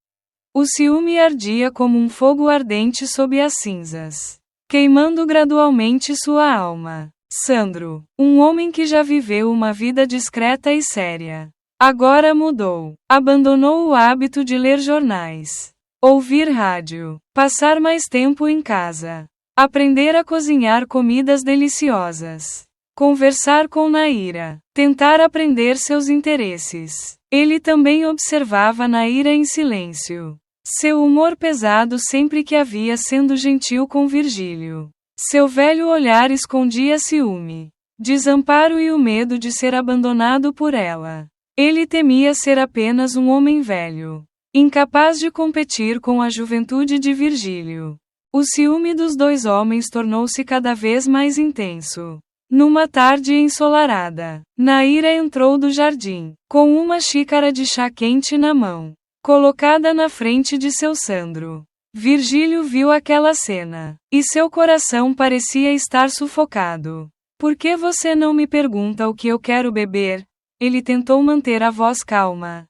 Speaker 1: O ciúme ardia como um fogo ardente sob as cinzas, queimando gradualmente sua alma. Sandro, um homem que já viveu uma vida discreta e séria, agora mudou. Abandonou o hábito de ler jornais, ouvir rádio, passar mais tempo em casa, aprender a cozinhar comidas deliciosas, conversar com Naira, tentar aprender seus interesses. Ele também observava Naira em silêncio. Seu humor pesado sempre que a via sendo gentil com Virgílio. Seu velho olhar escondia ciúme, desamparo e o medo de ser abandonado por ela. Ele temia ser apenas um homem velho, incapaz de competir com a juventude de Virgílio. O ciúme dos dois homens tornou-se cada vez mais intenso. Numa tarde ensolarada, Naira entrou do jardim, com uma xícara de chá quente na mão. colocada na frente de seu Sandro. Virgílio viu aquela cena, e seu coração parecia estar sufocado. Por que você não me pergunta o que eu quero beber? Ele tentou manter a voz calma.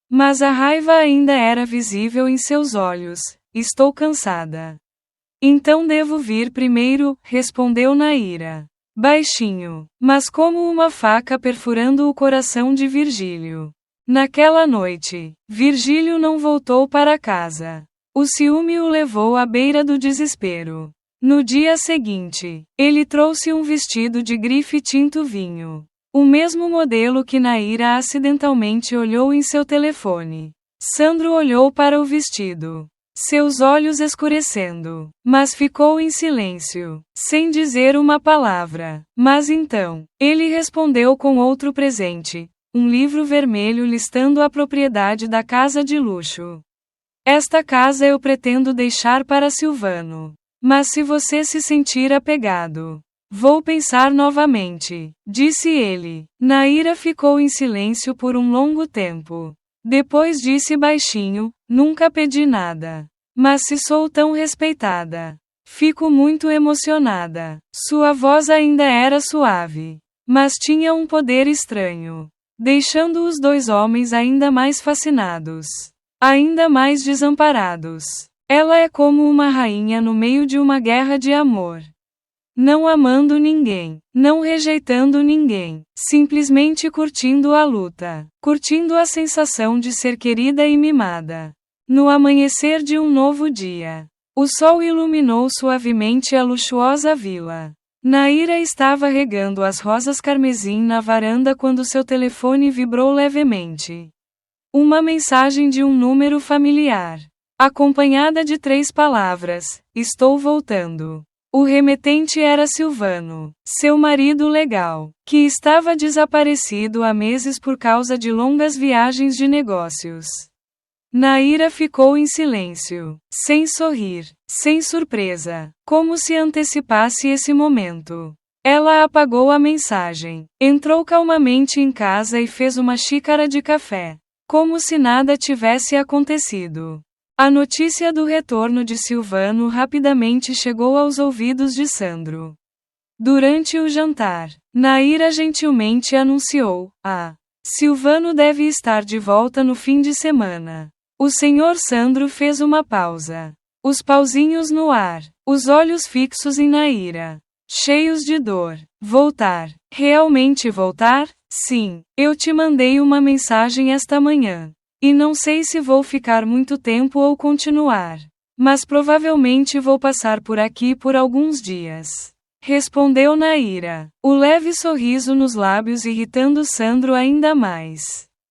Speaker 1: Mas a raiva ainda era visível em seus olhos. Estou cansada. Então devo vir primeiro, respondeu Naíra. Baixinho, mas como uma faca perfurando o coração de Virgílio. Naquela noite, Virgílio não voltou para casa. O ciúme o levou à beira do desespero. No dia seguinte, ele trouxe um vestido de grife tinto vinho. O mesmo modelo que Naíra acidentalmente olhou em seu telefone. Sandro olhou para o vestido, seus olhos escurecendo, mas ficou em silêncio, sem dizer uma palavra. Mas então, ele respondeu com outro presente, um livro vermelho listando a propriedade da casa de luxo. Esta casa eu pretendo deixar para Silvano. Mas se você se sentir apegado, vou pensar novamente, disse ele. Naíra ficou em silêncio por um longo tempo. Depois disse baixinho, nunca pedi nada. Mas se sou tão respeitada, fico muito emocionada. Sua voz ainda era suave, mas tinha um poder estranho, deixando os dois homens ainda mais fascinados, ainda mais desamparados. Ela é como uma rainha no meio de uma guerra de amor. Não amando ninguém, não rejeitando ninguém, simplesmente curtindo a luta, curtindo a sensação de ser querida e mimada. No amanhecer de um novo dia, o sol iluminou suavemente a luxuosa vila. Naíra estava regando as rosas carmesim na varanda quando seu telefone vibrou levemente. Uma mensagem de um número familiar, acompanhada de 3 palavras: estou voltando. O remetente era Silvano, seu marido legal, que estava desaparecido há meses por causa de longas viagens de negócios. Naíra ficou em silêncio, sem sorrir, sem surpresa, como se antecipasse esse momento. Ela apagou a mensagem, entrou calmamente em casa e fez uma xícara de café, como se nada tivesse acontecido. A notícia do retorno de Silvano rapidamente chegou aos ouvidos de Sandro. Durante o jantar, Naíra gentilmente anunciou: Silvano deve estar de volta no fim de semana. O senhor Sandro fez uma pausa. Os pauzinhos no ar, os olhos fixos em Naíra, cheios de dor. Voltar? Realmente voltar? Sim, eu te mandei uma mensagem esta manhã. E não sei se vou ficar muito tempo ou continuar. Mas provavelmente vou passar por aqui por alguns dias. Respondeu Naíra, o leve sorriso nos lábios irritando Sandro ainda mais.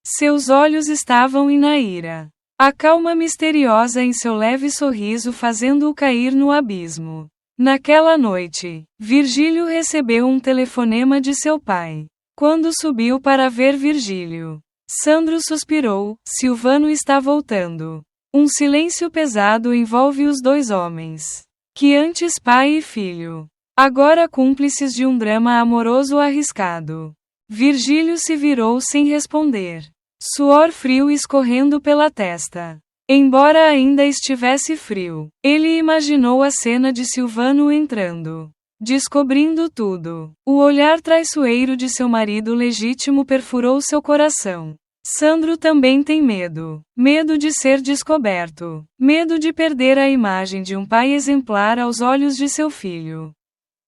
Speaker 1: Seus olhos estavam em Naíra. A calma misteriosa em seu leve sorriso fazendo-o cair no abismo. Naquela noite, Virgílio recebeu um telefonema de seu pai. Quando subiu para ver Virgílio, Sandro suspirou: Silvano está voltando. Um silêncio pesado envolve os dois homens, que antes pai e filho, agora cúmplices de um drama amoroso arriscado. Virgílio se virou sem responder, suor frio escorrendo pela testa. Embora ainda estivesse frio, ele imaginou a cena de Silvano entrando, descobrindo tudo. O olhar traiçoeiro de seu marido legítimo perfurou seu coração. Sandro também tem medo. Medo de ser descoberto. Medo de perder a imagem de um pai exemplar aos olhos de seu filho.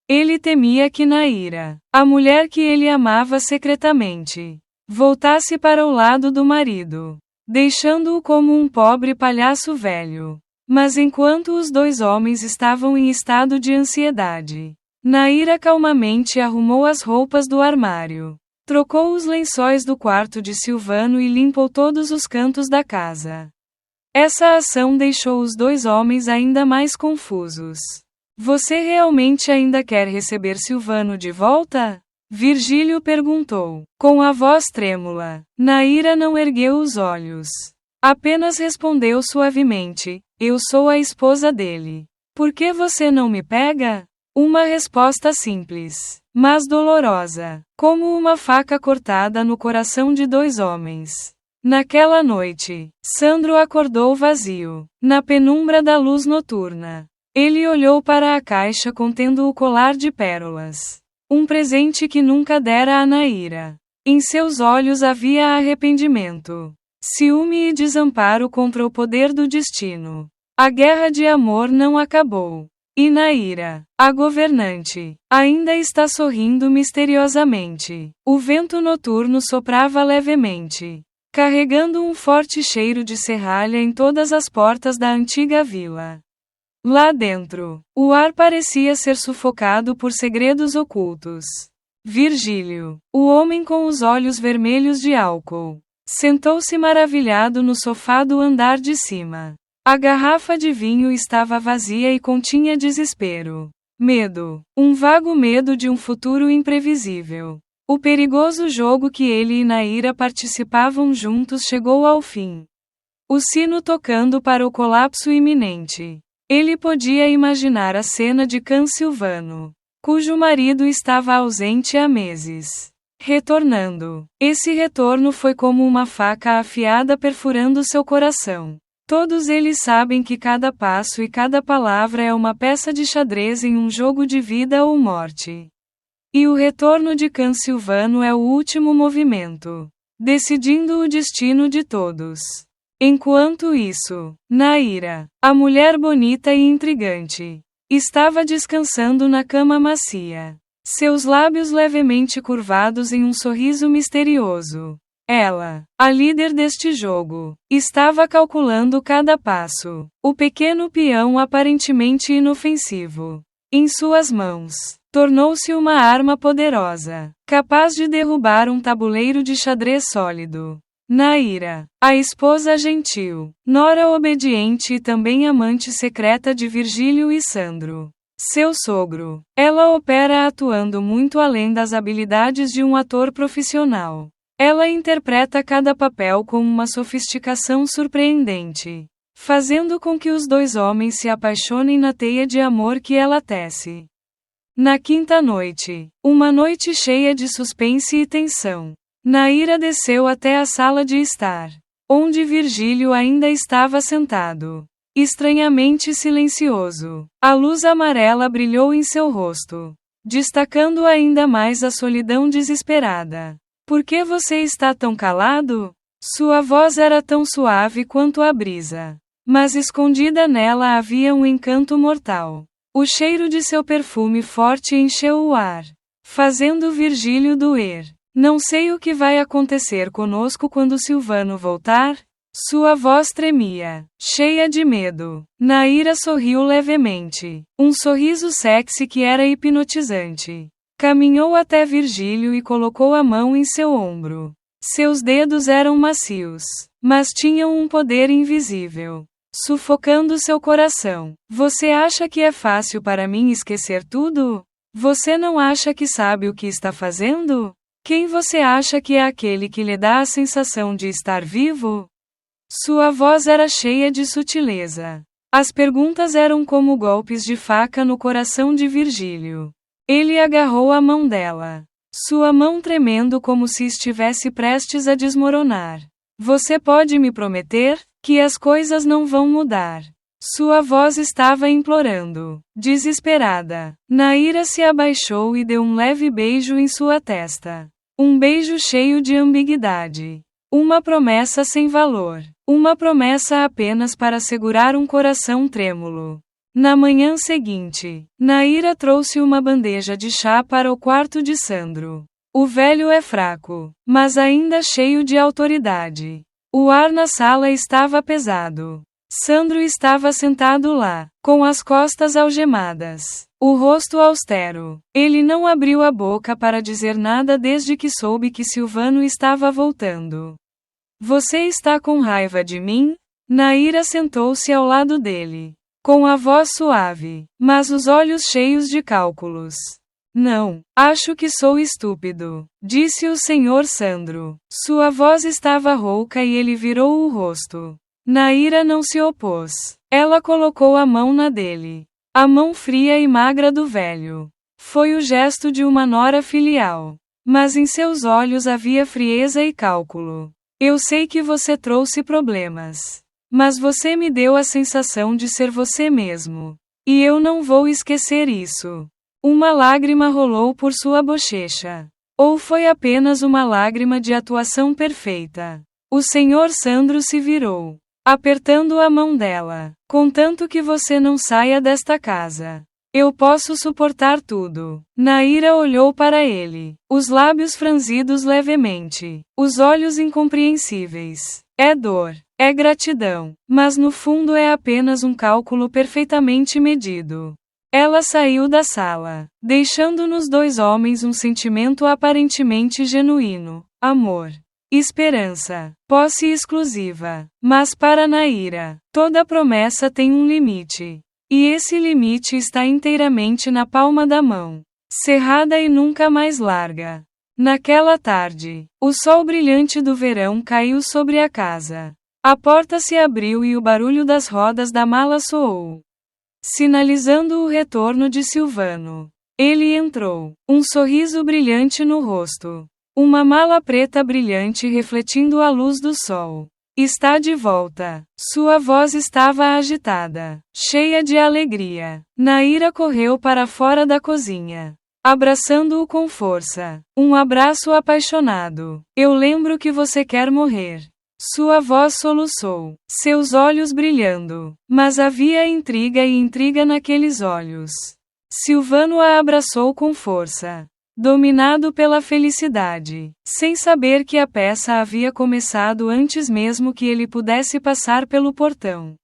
Speaker 1: Ele temia que Naíra, a mulher que ele amava secretamente, voltasse para o lado do marido, deixando-o como um pobre palhaço velho. Mas enquanto os dois homens estavam em estado de ansiedade, Naíra calmamente arrumou as roupas do armário, trocou os lençóis do quarto de Silvano e limpou todos os cantos da casa. Essa ação deixou os dois homens ainda mais confusos. Você realmente ainda quer receber Silvano de volta? Virgílio perguntou, com a voz trêmula. Naíra não ergueu os olhos. Apenas respondeu suavemente: eu sou a esposa dele. Por que você não me pega? Uma resposta simples, mas dolorosa, como uma faca cortada no coração de dois homens. Naquela noite, Sandro acordou vazio, na penumbra da luz noturna. Ele olhou para a caixa contendo o colar de pérolas. Um presente que nunca dera a Naira. Em seus olhos havia arrependimento, ciúme e desamparo contra o poder do destino. A guerra de amor não acabou. E Naira, a governante, ainda está sorrindo misteriosamente. O vento noturno soprava levemente, carregando um forte cheiro de serralha em todas as portas da antiga vila. Lá dentro, o ar parecia ser sufocado por segredos ocultos. Virgílio, o homem com os olhos vermelhos de álcool, sentou-se maravilhado no sofá do andar de cima. A garrafa de vinho estava vazia e continha desespero. Medo. Um vago medo de um futuro imprevisível. O perigoso jogo que ele e Naira participavam juntos chegou ao fim. O sino tocando para o colapso iminente. Ele podia imaginar a cena de Cansilvano, cujo marido estava ausente há meses, retornando. Esse retorno foi como uma faca afiada perfurando seu coração. Todos eles sabem que cada passo e cada palavra é uma peça de xadrez em um jogo de vida ou morte. E o retorno de Cansilvano é o último movimento, decidindo o destino de todos. Enquanto isso, Naira, a mulher bonita e intrigante, estava descansando na cama macia, seus lábios levemente curvados em um sorriso misterioso. Ela, a líder deste jogo, estava calculando cada passo. O pequeno peão aparentemente inofensivo, em suas mãos, tornou-se uma arma poderosa, capaz de derrubar um tabuleiro de xadrez sólido. Naira, a esposa gentil, nora obediente e também amante secreta de Virgílio e Sandro, seu sogro. Ela opera atuando muito além das habilidades de um ator profissional. Ela interpreta cada papel com uma sofisticação surpreendente, fazendo com que os dois homens se apaixonem na teia de amor que ela tece. Na quinta noite, uma noite cheia de suspense e tensão, Naira desceu até a sala de estar, onde Virgílio ainda estava sentado, estranhamente silencioso. A luz amarela brilhou em seu rosto, destacando ainda mais a solidão desesperada. Por que você está tão calado? Sua voz era tão suave quanto a brisa, mas escondida nela havia um encanto mortal. O cheiro de seu perfume forte encheu o ar, fazendo Virgílio doer. Não sei o que vai acontecer conosco quando Silvano voltar? Sua voz tremia, cheia de medo. Naira sorriu levemente, um sorriso sexy que era hipnotizante. Caminhou até Virgílio e colocou a mão em seu ombro. Seus dedos eram macios, mas tinham um poder invisível, sufocando seu coração. Você acha que é fácil para mim esquecer tudo? Você não acha que sabe o que está fazendo? Quem você acha que é aquele que lhe dá a sensação de estar vivo? Sua voz era cheia de sutileza. As perguntas eram como golpes de faca no coração de Virgílio. Ele agarrou a mão dela, sua mão tremendo como se estivesse prestes a desmoronar. Você pode me prometer que as coisas não vão mudar? Sua voz estava implorando, desesperada. Naira se abaixou e deu um leve beijo em sua testa. Um beijo cheio de ambiguidade. Uma promessa sem valor. Uma promessa apenas para segurar um coração trêmulo. Na manhã seguinte, Naira trouxe uma bandeja de chá para o quarto de Sandro. O velho é fraco, mas ainda cheio de autoridade. O ar na sala estava pesado. Sandro estava sentado lá, com as costas algemadas, o rosto austero. Ele não abriu a boca para dizer nada desde que soube que Silvano estava voltando. Você está com raiva de mim? Naira sentou-se ao lado dele, com a voz suave, mas os olhos cheios de cálculos. Não, acho que sou estúpido, disse o senhor Sandro. Sua voz estava rouca e ele virou o rosto. Naira não se opôs. Ela colocou a mão na dele. A mão fria e magra do velho. Foi o gesto de uma nora filial. Mas em seus olhos havia frieza e cálculo. Eu sei que você trouxe problemas. Mas você me deu a sensação de ser você mesmo. E eu não vou esquecer isso. Uma lágrima rolou por sua bochecha. Ou foi apenas uma lágrima de atuação perfeita? O Sr. Sandro se virou, apertando a mão dela. Contanto que você não saia desta casa. Eu posso suportar tudo. Naira olhou para ele, os lábios franzidos levemente, os olhos incompreensíveis. É dor, é gratidão, mas no fundo é apenas um cálculo perfeitamente medido. Ela saiu da sala, deixando nos dois homens um sentimento aparentemente genuíno: amor, esperança, posse exclusiva. Mas para Naira, toda promessa tem um limite. E esse limite está inteiramente na palma da mão, cerrada e nunca mais larga. Naquela tarde, o sol brilhante do verão caiu sobre a casa. A porta se abriu e o barulho das rodas da mala soou, sinalizando o retorno de Silvano. Ele entrou, um sorriso brilhante no rosto, uma mala preta brilhante refletindo a luz do sol. Está de volta. Sua voz estava agitada, cheia de alegria. Naira correu para fora da cozinha, abraçando-o com força. Um abraço apaixonado. Eu lembro que você quer morrer. Sua voz soluçou, seus olhos brilhando. Mas havia intriga e intriga naqueles olhos. Silvano a abraçou com força, dominado pela felicidade, sem saber que a peça havia começado antes mesmo que ele pudesse passar pelo portão.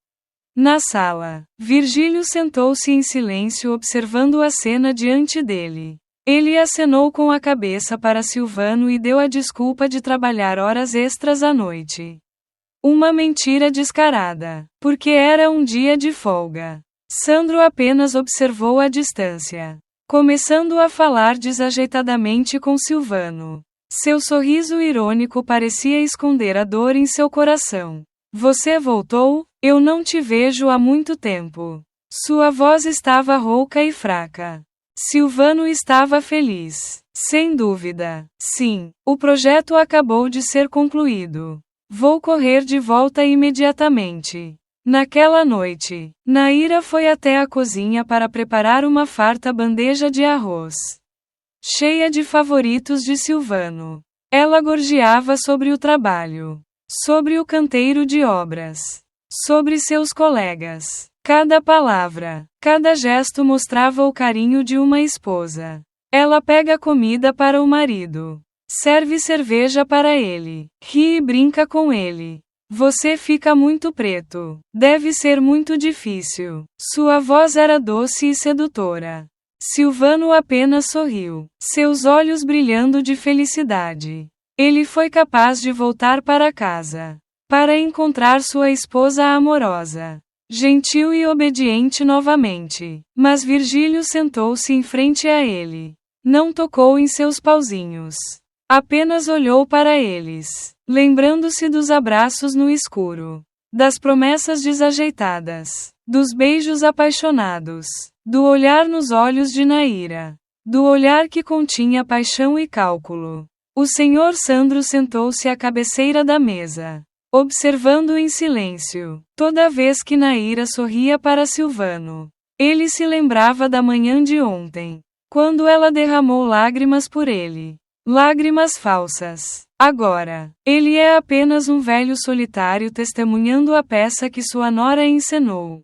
Speaker 1: Na sala, Virgílio sentou-se em silêncio observando a cena diante dele. Ele acenou com a cabeça para Silvano e deu a desculpa de trabalhar horas extras à noite. Uma mentira descarada, porque era um dia de folga. Sandro apenas observou à distância, começando a falar desajeitadamente com Silvano. Seu sorriso irônico parecia esconder a dor em seu coração. Você voltou? Eu não te vejo há muito tempo. Sua voz estava rouca e fraca. Silvano estava feliz. Sem dúvida. Sim, o projeto acabou de ser concluído. Vou correr de volta imediatamente. Naquela noite, Naira foi até a cozinha para preparar uma farta bandeja de arroz, cheia de favoritos de Silvano. Ela gorjeava sobre o trabalho, sobre o canteiro de obras, sobre seus colegas. Cada palavra, cada gesto mostrava o carinho de uma esposa. Ela pega comida para o marido, serve cerveja para ele, ri e brinca com ele. Você fica muito preto. Deve ser muito difícil. Sua voz era doce e sedutora. Silvano apenas sorriu, seus olhos brilhando de felicidade. Ele foi capaz de voltar para casa, para encontrar sua esposa amorosa, gentil e obediente novamente. Mas Virgílio sentou-se em frente a ele. Não tocou em seus pauzinhos. Apenas olhou para eles, lembrando-se dos abraços no escuro, das promessas desajeitadas, dos beijos apaixonados, do olhar nos olhos de Naira, do olhar que continha paixão e cálculo. O Sr. Sandro sentou-se à cabeceira da mesa, observando em silêncio. Toda vez que Naira sorria para Silvano, ele se lembrava da manhã de ontem, quando ela derramou lágrimas por ele. Lágrimas falsas. Agora, ele é apenas um velho solitário testemunhando a peça que sua nora encenou.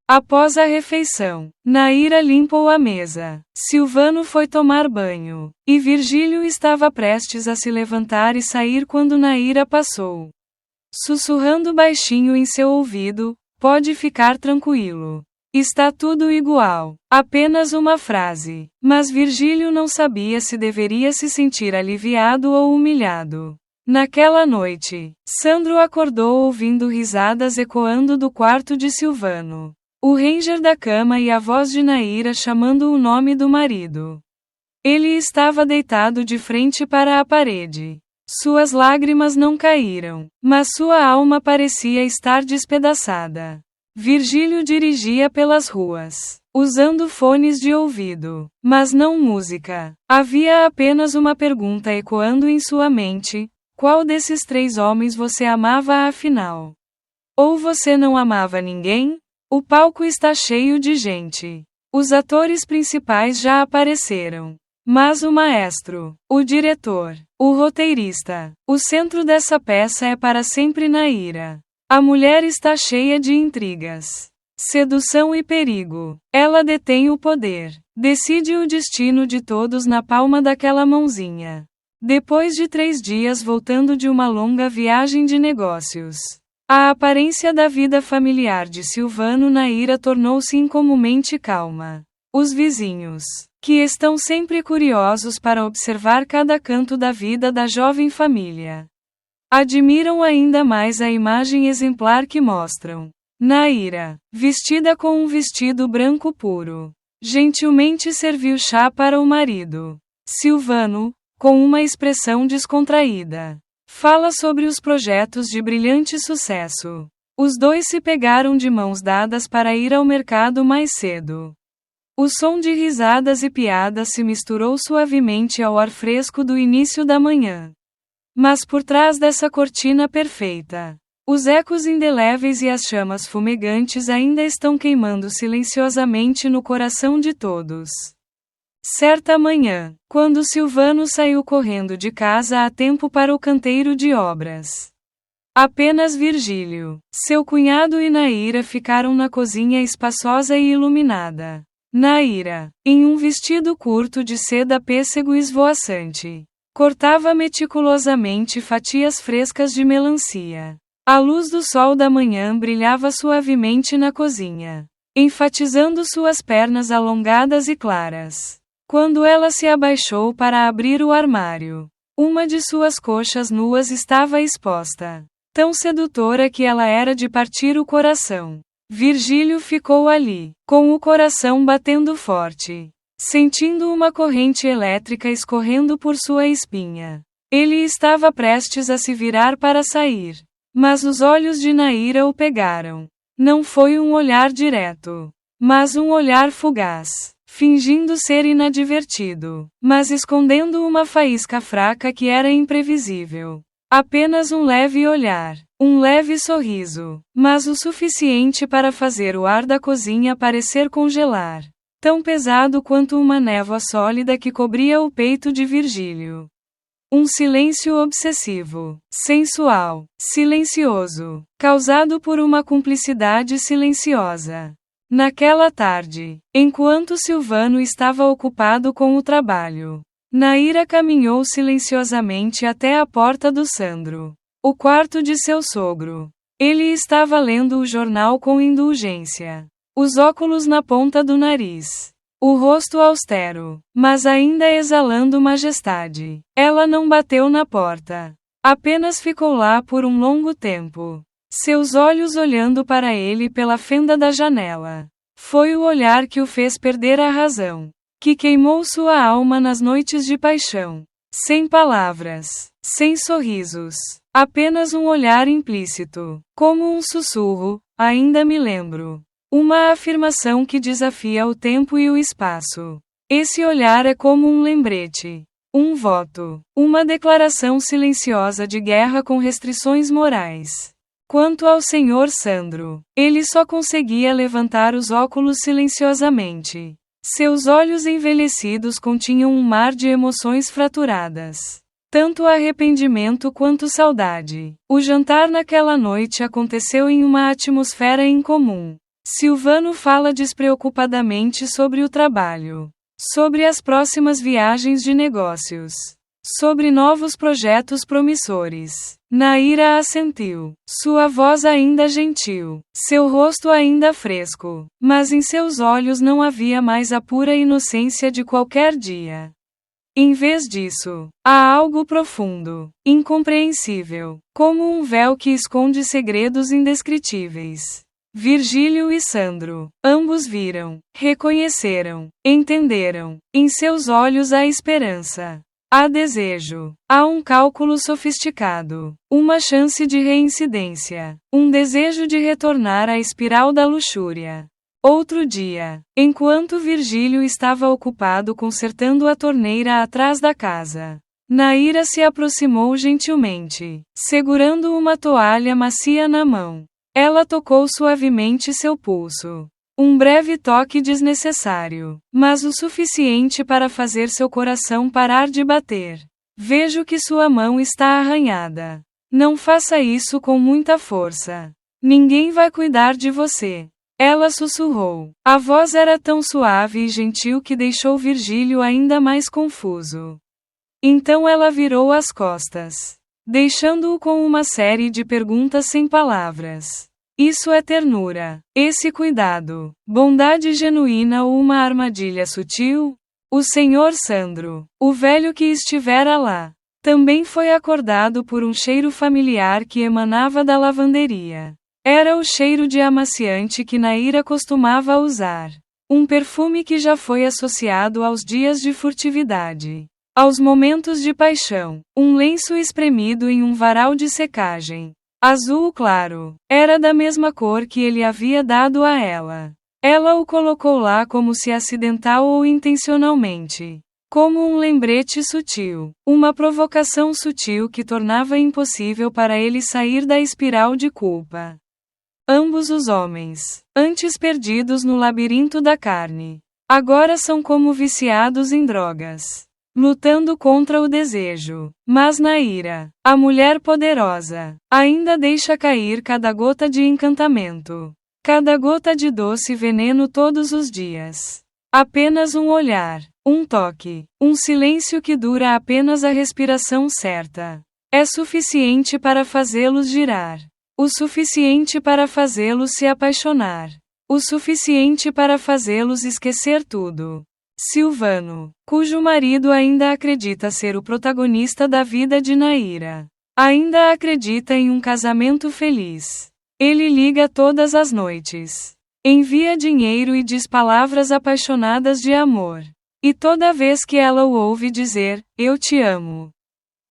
Speaker 1: Após a refeição, Naira limpou a mesa. Silvano foi tomar banho, e Virgílio estava prestes a se levantar e sair quando Naira passou, sussurrando baixinho em seu ouvido: pode ficar tranquilo. Está tudo igual. Apenas uma frase. Mas Virgílio não sabia se deveria se sentir aliviado ou humilhado. Naquela noite, Sandro acordou ouvindo risadas ecoando do quarto de Silvano, o ranger da cama e a voz de Naira chamando o nome do marido. Ele estava deitado de frente para a parede. Suas lágrimas não caíram, mas sua alma parecia estar despedaçada. Virgílio dirigia pelas ruas, usando fones de ouvido, mas não música. Havia apenas uma pergunta ecoando em sua mente: Qual desses 3 homens você amava afinal? Ou você não amava ninguém? O palco está cheio de gente. Os atores principais já apareceram. Mas o maestro, o diretor, o roteirista, o centro dessa peça é para sempre Naira. A mulher está cheia de intrigas, sedução e perigo. Ela detém o poder, decide o destino de todos na palma daquela mãozinha. Depois de 3 dias voltando de uma longa viagem de negócios, a aparência da vida familiar de Silvano Naira tornou-se incomumente calma. Os vizinhos, que estão sempre curiosos para observar cada canto da vida da jovem família, admiram ainda mais a imagem exemplar que mostram. Naira, vestida com um vestido branco puro, gentilmente serviu chá para o marido. Silvano, com uma expressão descontraída, fala sobre os projetos de brilhante sucesso. Os dois se pegaram de mãos dadas para ir ao mercado mais cedo. O som de risadas e piadas se misturou suavemente ao ar fresco do início da manhã. Mas por trás dessa cortina perfeita, os ecos indeléveis e as chamas fumegantes ainda estão queimando silenciosamente no coração de todos. Certa manhã, quando Silvano saiu correndo de casa a tempo para o canteiro de obras, apenas Virgílio, seu cunhado e Naira ficaram na cozinha espaçosa e iluminada. Naira, em um vestido curto de seda pêssego esvoaçante, cortava meticulosamente fatias frescas de melancia. A luz do sol da manhã brilhava suavemente na cozinha, enfatizando suas pernas alongadas e claras. Quando ela se abaixou para abrir o armário, uma de suas coxas nuas estava exposta, tão sedutora que ela era de partir o coração. Virgílio ficou ali, com o coração batendo forte, sentindo uma corrente elétrica escorrendo por sua espinha. Ele estava prestes a se virar para sair, mas os olhos de Naira o pegaram. Não foi um olhar direto, mas um olhar fugaz, fingindo ser inadvertido, mas escondendo uma faísca fraca que era imprevisível. Apenas um leve olhar, um leve sorriso, mas o suficiente para fazer o ar da cozinha parecer congelar, tão pesado quanto uma névoa sólida que cobria o peito de Virgílio. Um silêncio obsessivo, sensual, silencioso, causado por uma cumplicidade silenciosa. Naquela tarde, enquanto Silvano estava ocupado com o trabalho, Naira caminhou silenciosamente até a porta do Sandro, o quarto de seu sogro. Ele estava lendo o jornal com indulgência, os óculos na ponta do nariz, o rosto austero, mas ainda exalando majestade. Ela não bateu na porta, apenas ficou lá por um longo tempo, seus olhos olhando para ele pela fenda da janela. Foi o olhar que o fez perder a razão, que queimou sua alma nas noites de paixão. Sem palavras, sem sorrisos, apenas um olhar implícito, como um sussurro, ainda me lembro. Uma afirmação que desafia o tempo e o espaço. Esse olhar é como um lembrete, um voto, uma declaração silenciosa de guerra com restrições morais. Quanto ao Sr. Sandro, ele só conseguia levantar os óculos silenciosamente. Seus olhos envelhecidos continham um mar de emoções fraturadas. Tanto arrependimento quanto saudade. O jantar naquela noite aconteceu em uma atmosfera incomum. Silvano fala despreocupadamente sobre o trabalho, sobre as próximas viagens de negócios, sobre novos projetos promissores. Naira assentiu, sua voz ainda gentil, seu rosto ainda fresco, mas em seus olhos não havia mais a pura inocência de qualquer dia. Em vez disso, há algo profundo, incompreensível, como um véu que esconde segredos indescritíveis. Virgílio e Sandro, ambos viram, reconheceram, entenderam. Em seus olhos há esperança. Há desejo, há um cálculo sofisticado, uma chance de reincidência, um desejo de retornar à espiral da luxúria. Outro dia, enquanto Virgílio estava ocupado consertando a torneira atrás da casa, Naira se aproximou gentilmente, segurando uma toalha macia na mão. Ela tocou suavemente seu pulso. Um breve toque desnecessário, mas o suficiente para fazer seu coração parar de bater. Vejo que sua mão está arranhada. Não faça isso com muita força. Ninguém vai cuidar de você. Ela sussurrou. A voz era tão suave e gentil que deixou Virgílio ainda mais confuso. Então ela virou as costas, deixando-o com uma série de perguntas sem palavras. Isso é ternura, esse cuidado, bondade genuína ou uma armadilha sutil? O senhor Sandro, o velho que estivera lá, também foi acordado por um cheiro familiar que emanava da lavanderia. Era o cheiro de amaciante que Naira costumava usar. Um perfume que já foi associado aos dias de furtividade, aos momentos de paixão. Um lenço espremido em um varal de secagem, azul claro, era da mesma cor que ele havia dado a ela. Ela o colocou lá como se acidental ou intencionalmente. Como um lembrete sutil, uma provocação sutil que tornava impossível para ele sair da espiral de culpa. Ambos os homens, antes perdidos no labirinto da carne, agora são como viciados em drogas, lutando contra o desejo. Mas Naira, a mulher poderosa, ainda deixa cair cada gota de encantamento, cada gota de doce veneno todos os dias. Apenas um olhar, um toque, um silêncio que dura apenas a respiração certa, é suficiente para fazê-los girar. O suficiente para fazê-los se apaixonar. O suficiente para fazê-los esquecer tudo. Silvano, cujo marido ainda acredita ser o protagonista da vida de Naira, ainda acredita em um casamento feliz. Ele liga todas as noites, envia dinheiro e diz palavras apaixonadas de amor. E toda vez que ela o ouve dizer, "Eu te amo",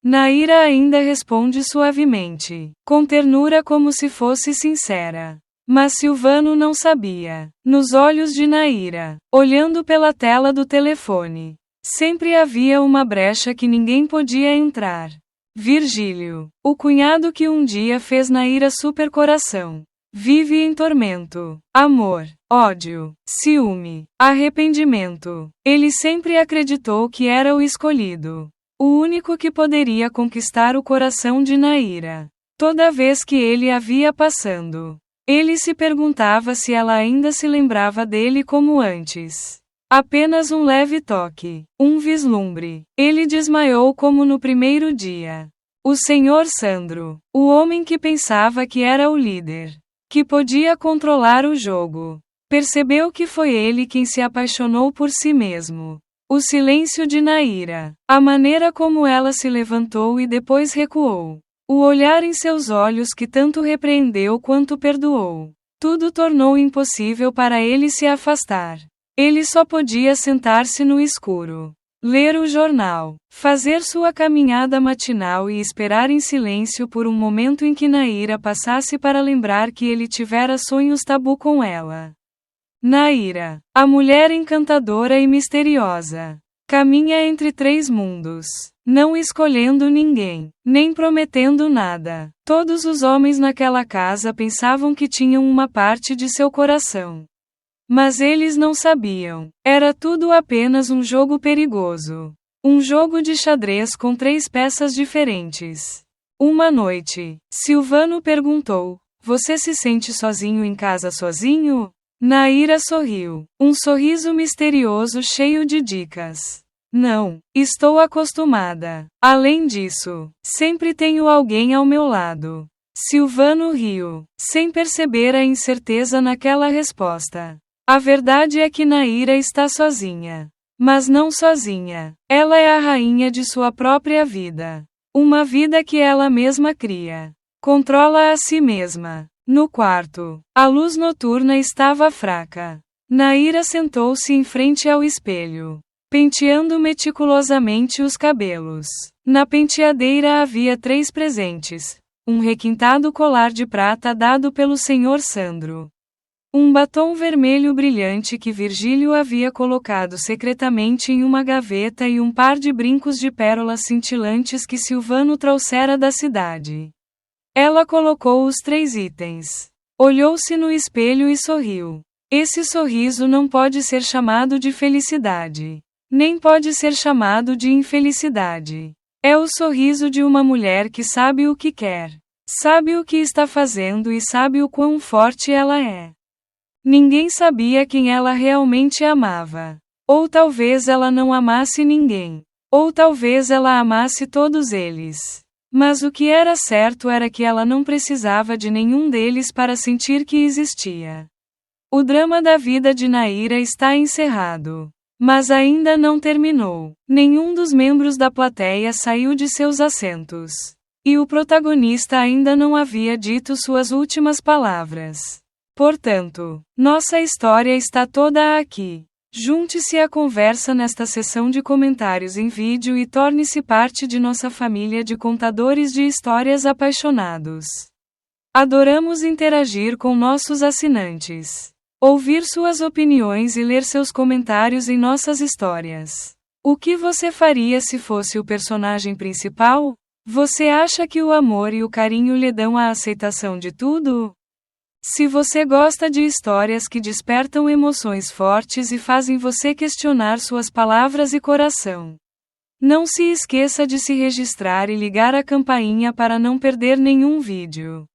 Speaker 1: Naira ainda responde suavemente, com ternura como se fosse sincera. Mas Silvano não sabia. Nos olhos de Naira, olhando pela tela do telefone, sempre havia uma brecha que ninguém podia entrar. Virgílio, o cunhado que um dia fez Naira super coração, vive em tormento, amor, ódio, ciúme, arrependimento. Ele sempre acreditou que era o escolhido. O único que poderia conquistar o coração de Naira. Toda vez que ele a via passando, ele se perguntava se ela ainda se lembrava dele como antes. Apenas um leve toque, um vislumbre. Ele desmaiou como no primeiro dia. O senhor Sandro, o homem que pensava que era o líder, que podia controlar o jogo, percebeu que foi ele quem se apaixonou por si mesmo. O silêncio de Naira, a maneira como ela se levantou e depois recuou, o olhar em seus olhos que tanto repreendeu quanto perdoou, tudo tornou impossível para ele se afastar. Ele só podia sentar-se no escuro, ler o jornal, fazer sua caminhada matinal e esperar em silêncio por um momento em que Naira passasse para lembrar que ele tivera sonhos tabu com ela. Naira, a mulher encantadora e misteriosa, caminha entre três mundos, não escolhendo ninguém, nem prometendo nada. Todos os homens naquela casa pensavam que tinham uma parte de seu coração. Mas eles não sabiam. Era tudo apenas um jogo perigoso. Um jogo de xadrez com três peças diferentes. Uma noite, Silvano perguntou: "Você se sente sozinho em casa sozinho?" Naira sorriu, um sorriso misterioso cheio de dicas. "Não, estou acostumada. Além disso, sempre tenho alguém ao meu lado." Silvano riu, sem perceber a incerteza naquela resposta. A verdade é que Naira está sozinha. Mas não sozinha. Ela é a rainha de sua própria vida. Uma vida que ela mesma cria. Controla a si mesma. No quarto, a luz noturna estava fraca. Naira sentou-se em frente ao espelho, penteando meticulosamente os cabelos. Na penteadeira havia 3 presentes: um requintado colar de prata dado pelo senhor Sandro, Um batom vermelho brilhante que Virgílio havia colocado secretamente em uma gaveta e um par de brincos de pérolas cintilantes que Silvano trouxera da cidade. Ela colocou os 3 itens. Olhou-se no espelho e sorriu. Esse sorriso não pode ser chamado de felicidade. Nem pode ser chamado de infelicidade. É o sorriso de uma mulher que sabe o que quer. Sabe o que está fazendo e sabe o quão forte ela é. Ninguém sabia quem ela realmente amava. Ou talvez ela não amasse ninguém. Ou talvez ela amasse todos eles. Mas o que era certo era que ela não precisava de nenhum deles para sentir que existia. O drama da vida de Naira está encerrado. Mas ainda não terminou. Nenhum dos membros da plateia saiu de seus assentos. E o protagonista ainda não havia dito suas últimas palavras. Portanto, nossa história está toda aqui. Junte-se à conversa nesta sessão de comentários em vídeo e torne-se parte de nossa família de contadores de histórias apaixonados. Adoramos interagir com nossos assinantes. Ouvir suas opiniões e ler seus comentários em nossas histórias. O que você faria se fosse o personagem principal? Você acha que o amor e o carinho lhe dão a aceitação de tudo? Se você gosta de histórias que despertam emoções fortes e fazem você questionar suas palavras e coração, não se esqueça de se registrar e ligar a campainha para não perder nenhum vídeo.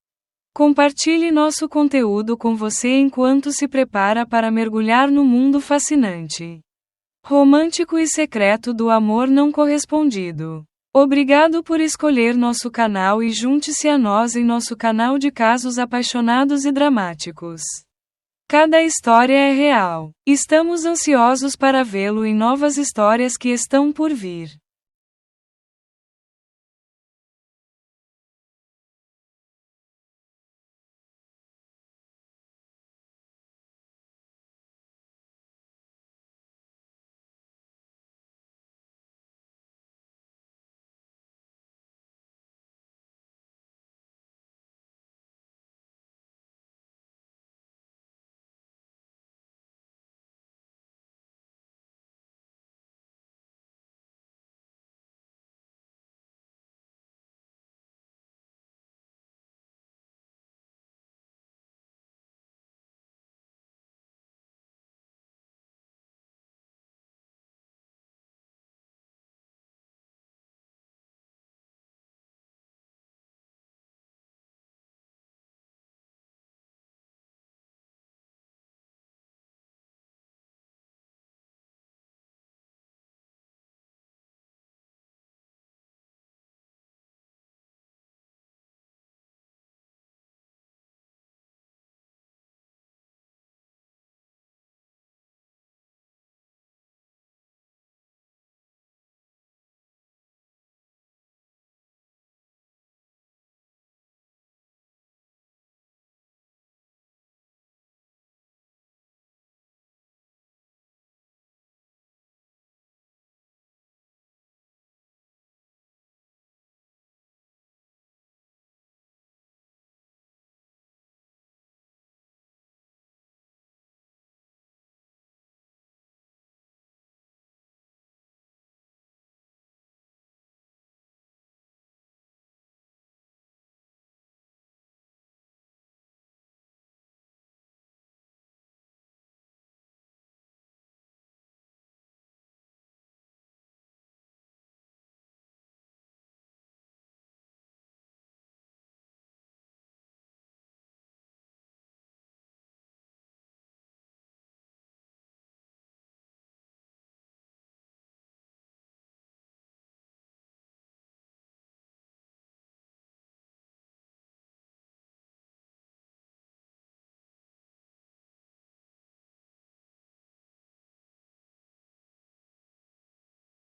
Speaker 1: Compartilhe nosso conteúdo com você enquanto se prepara para mergulhar no mundo fascinante, romântico e secreto do amor não correspondido. Obrigado por escolher nosso canal e junte-se a nós em nosso canal de casos apaixonados e dramáticos. Cada história é real. Estamos ansiosos para vê-lo em novas histórias que estão por vir.